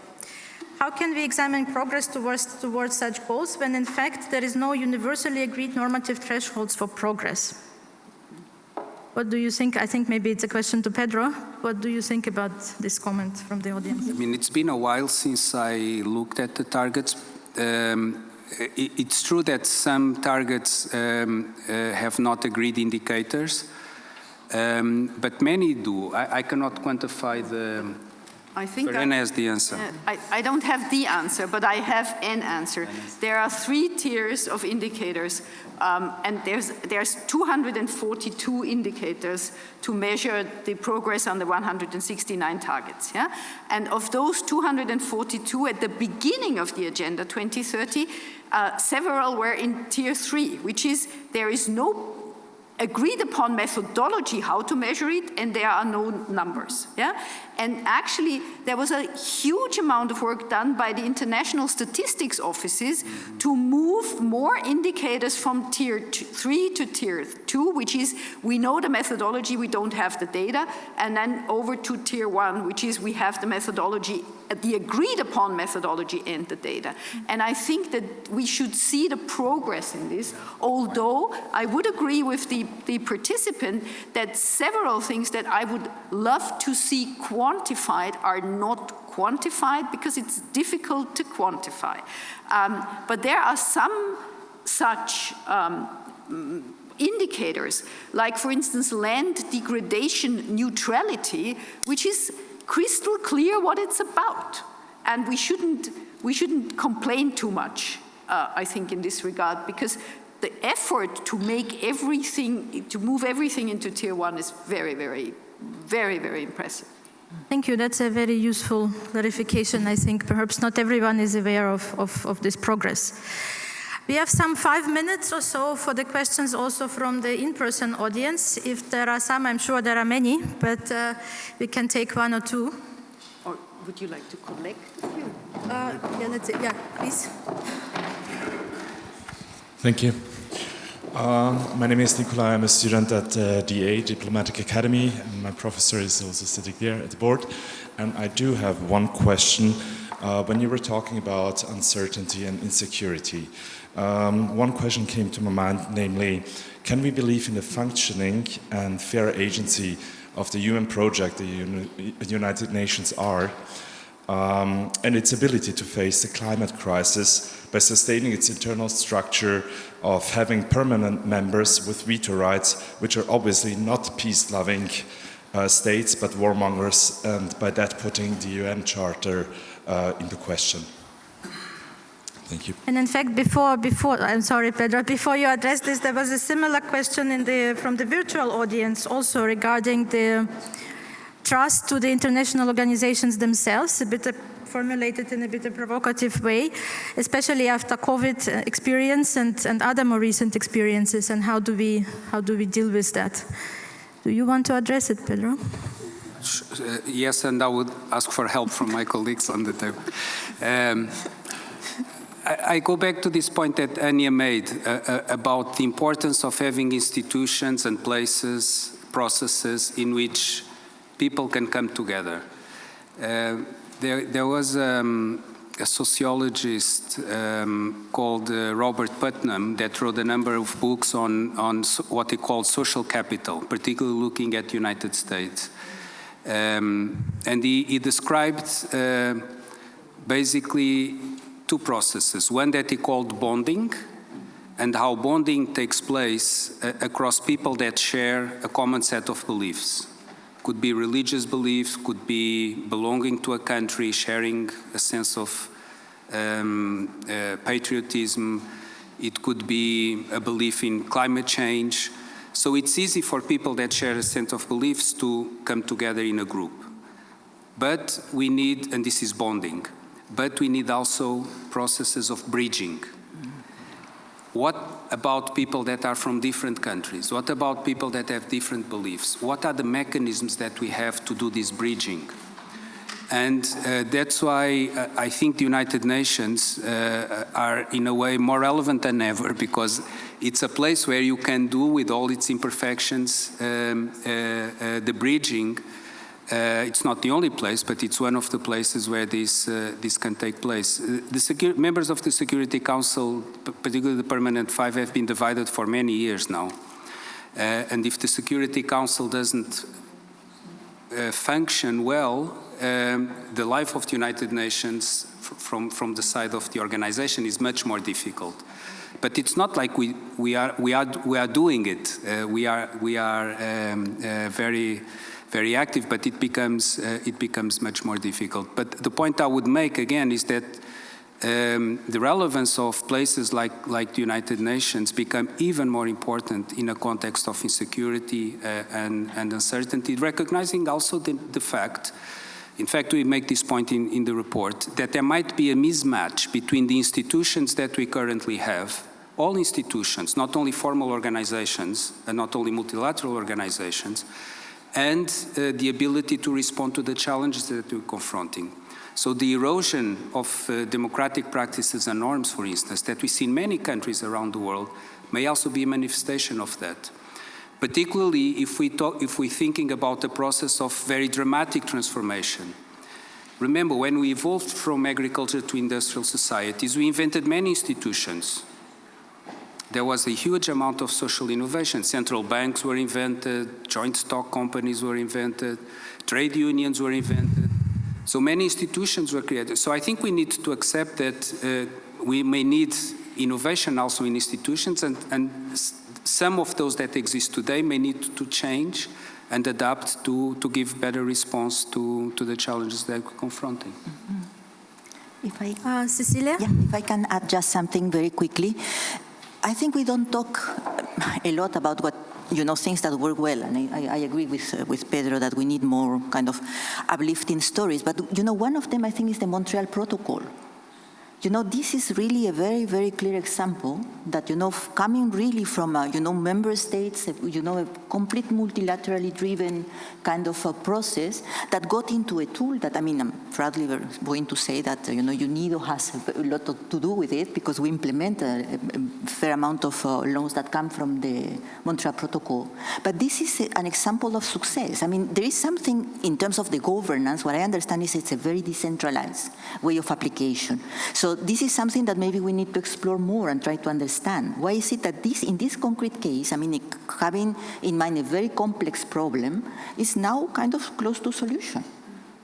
How can we examine progress towards such goals when in fact there is no universally agreed normative thresholds for progress? What do you think? I think maybe it's a question to Pedro. What do you think about this comment from the audience? I mean, it's been a while since I looked at the targets. It's true that some targets have not agreed indicators, but many do. I cannot quantify the... I think Verena has the answer. I don't have the answer, but I have an answer. There are 3 tiers of indicators, and there's 242 indicators to measure the progress on the 169 targets. Yeah? And of those 242, at the beginning of the Agenda 2030, several were in tier 3, which is there is no agreed upon methodology how to measure it, and there are no numbers. Yeah? And actually, there was a huge amount of work done by the international statistics offices to move more indicators from tier 3 to tier 2, which is we know the methodology, we don't have the data, and then over to tier 1, which is we have the methodology, the agreed upon methodology and the data. And I think that we should see the progress in this, although I would agree with the participant that several things that I would love to see quantified are not quantified because it's difficult to quantify. But there are some such indicators, like for instance land degradation neutrality, which is crystal clear what it's about. And we shouldn't complain too much, I think, in this regard, because the effort to make everything, to move everything into tier 1 is very, very, very, very impressive. Thank you. That's a very useful clarification. I think perhaps not everyone is aware of this progress. We have some 5 minutes or so for the questions also from the in-person audience. If there are some, I'm sure there are many, but we can take 1 or 2. Or would you like to collect a few? Yeah, please. Thank you. My name is Nikolai. I'm a student at DA, Diplomatic Academy, and my professor is also sitting there at the board. And I do have one question. When you were talking about uncertainty and insecurity, one question came to my mind, namely, can we believe in the functioning and fair agency of the UN project, the United Nations are, and its ability to face the climate crisis by sustaining its internal structure of having permanent members with veto rights, which are obviously not peace-loving states, but warmongers, and by that putting the UN Charter into question. Thank you. And in fact, before I'm sorry, Pedro, before you addressed this, there was a similar question from the virtual audience also regarding the trust to the international organizations themselves, a bit formulated in a bit of provocative way, especially after COVID experience and other more recent experiences, and how do we deal with that? Do you want to address it, Pedro? Yes, and I would ask for help from my colleagues on the table. I go back to this point that Anya made about the importance of having institutions and places, processes in which people can come together. There was a sociologist called Robert Putnam that wrote a number of books on what he called social capital, particularly looking at the United States. And he described basically two processes. One that he called bonding, and how bonding takes place across people that share a common set of beliefs. Could be religious beliefs, could be belonging to a country, sharing a sense of patriotism. It could be a belief in climate change. So it's easy for people that share a set of beliefs to come together in a group. But we need, and this is bonding, but we need also processes of bridging. What about people that are from different countries? What about people that have different beliefs? What are the mechanisms that we have to do this bridging? And that's why I think the United Nations are in a way more relevant than ever, because it's a place where you can do, with all its imperfections, the bridging. It's not the only place, but it's one of the places where this can take place. The members of the Security Council, particularly the Permanent Five, have been divided for many years now. And if the Security Council doesn't function well, the life of the United Nations from the side of the organization is much more difficult. But it's not like we are doing it. We are very active, but it becomes much more difficult. But the point I would make again is that the relevance of places like the United Nations become even more important in a context of insecurity and uncertainty, recognizing also the fact, in fact, we make this point in the report, that there might be a mismatch between the institutions that we currently have all institutions, not only formal organizations and not only multilateral organizations, and the ability to respond to the challenges that we're confronting. So the erosion of democratic practices and norms, for instance, that we see in many countries around the world, may also be a manifestation of that. Particularly if we're thinking about the process of very dramatic transformation. Remember, when we evolved from agriculture to industrial societies, we invented many institutions. There was a huge amount of social innovation. Central banks were invented, joint stock companies were invented, trade unions were invented. So many institutions were created. So I think we need to accept that we may need innovation also in institutions, and some of those that exist today may need to change and adapt to give better response to the challenges that we're confronting. If I, Cecilia? Yeah, if I can add just something very quickly. I think we don't talk a lot about what, things that work well, and I agree with Pedro that we need more kind of uplifting stories. But, one of them I think is the Montreal Protocol. This is really a very, very clear example that, coming really from, member states, a complete multilaterally driven kind of a process that got into a tool that, I'm proudly going to say that, UNIDO has a lot to do with it because we implement a fair amount of laws that come from the Montreal Protocol. But this is an example of success. There is something in terms of the governance, what I understand is it's a very decentralized way of application. So this is something that maybe we need to explore more and try to understand. Why is it that in this concrete case, having in mind a very complex problem, is now kind of close to solution?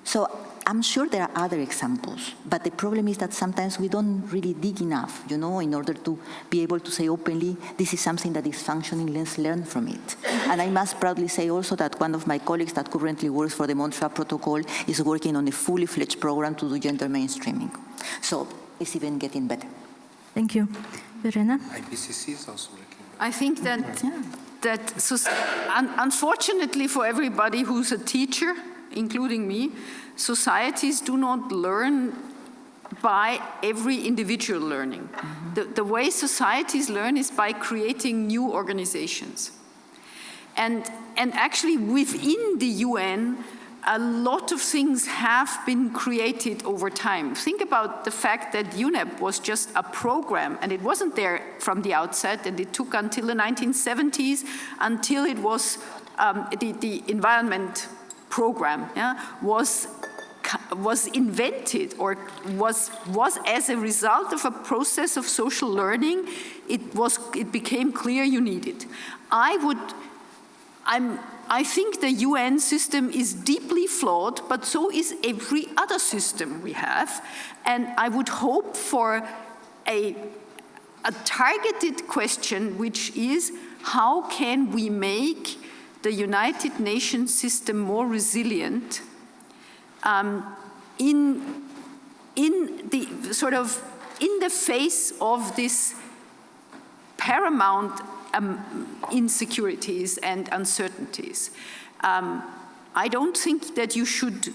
So I'm sure there are other examples, but the problem is that sometimes we don't really dig enough, in order to be able to say openly, this is something that is functioning, let's learn from it. And I must proudly say also that one of my colleagues that currently works for the Montreal Protocol is working on a fully fledged program to do gender mainstreaming. So it's even getting better. Thank you. Verena? IPCC is also working. I think unfortunately for everybody who's a teacher, including me, societies do not learn by every individual learning. The way societies learn is by creating new organizations. And actually within the UN, a lot of things have been created over time. Think about the fact that UNEP was just a program, and it wasn't there from the outset, and it took until the 1970s until it was the environment program was invented, or was as a result of a process of social learning. It became clear you need it. I think the UN system is deeply flawed, but so is every other system we have. And I would hope for a targeted question, which is, how can we make the United Nations system more resilient in the face of this paramount insecurities and uncertainties. I don't think that you should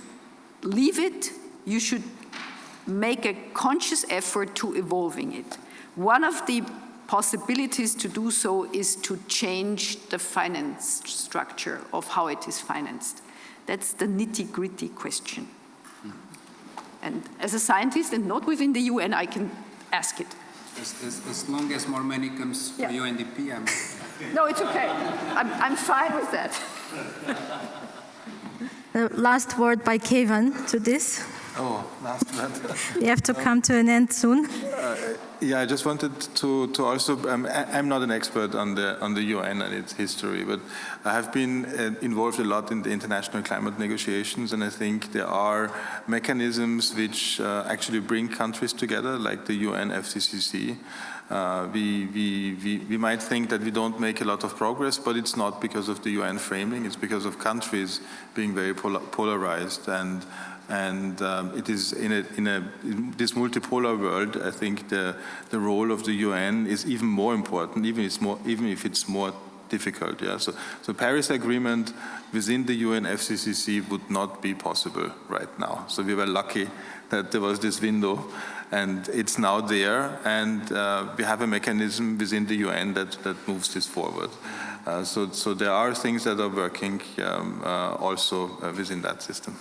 leave it. You should make a conscious effort to evolving it. One of the possibilities to do so is to change the finance structure of how it is financed. That's the nitty-gritty question. And as a scientist and not within the UN, I can ask it. As long as more money comes for UNDP, No, it's okay. I'm fine with that. The last word by Kevin to this. Oh, last word. We have to come to an end soon. I just wanted to also, I'm not an expert on the UN and its history, but I have been involved a lot in the international climate negotiations, and I think there are mechanisms which actually bring countries together, like the UN FCCC. We might think that we don't make a lot of progress, but it's not because of the UN framing, it's because of countries being very polarized, and it is in this multipolar world. I think the role of the UN is even more important, even if it's more difficult. Yeah? So Paris Agreement within the UNFCCC would not be possible right now. So we were lucky that there was this window, and it's now there, and we have a mechanism within the UN that moves this forward. So there are things that are working also within that system.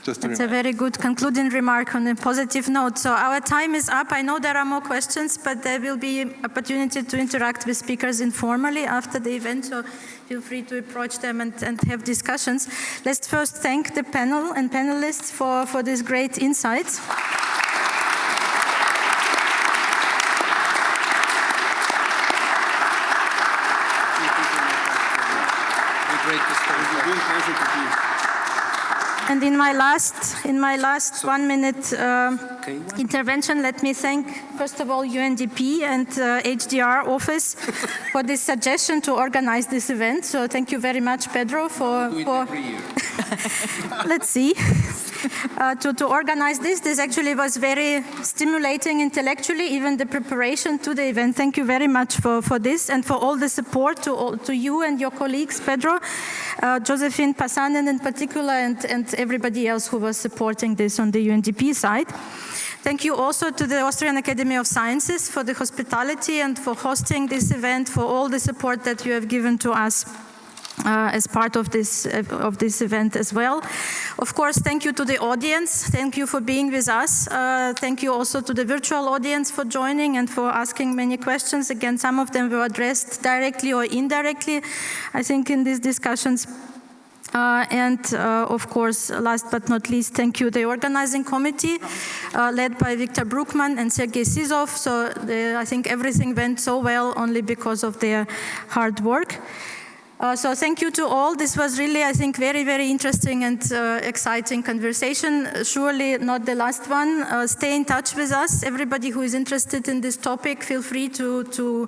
Just That's a very good concluding remark on a positive note. So our time is up. I know there are more questions, but there will be opportunity to interact with speakers informally after the event, so feel free to approach them and have discussions. Let's first thank the panel and panelists for these great insights. And in my last 1 minute intervention, let me thank, first of all, UNDP and HDR office for this suggestion to organize this event. So thank you very much, Pedro, for let's see, to organize this. This actually was very stimulating intellectually, even the preparation to the event. Thank you very much for this and for all the support to you and your colleagues, Pedro, Josephine Passanen in particular, and everybody else who was supporting this on the UNDP side. Thank you also to the Austrian Academy of Sciences for the hospitality and for hosting this event, for all the support that you have given to us as part of this event as well. Of course, thank you to the audience. Thank you for being with us. Thank you also to the virtual audience for joining and for asking many questions. Again, some of them were addressed directly or indirectly, I think, in these discussions. Of course, last but not least, thank you the organizing committee led by Viktor Bruckmann and Sergei Sizov. So I think everything went so well only because of their hard work. So thank you to all. This was really, I think, very, very interesting and exciting conversation. Surely not the last one. Stay in touch with us. Everybody who is interested in this topic, feel free to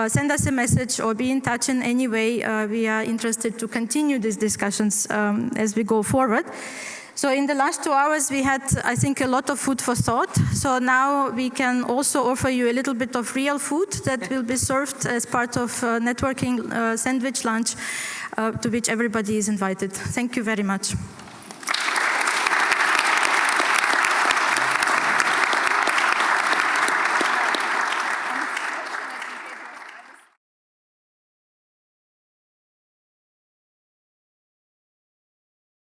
send us a message or be in touch in any way. We are interested to continue these discussions as we go forward. So in the last 2 hours, we had, I think, a lot of food for thought. So now we can also offer you a little bit of real food that will be served as part of networking sandwich lunch to which everybody is invited. Thank you very much.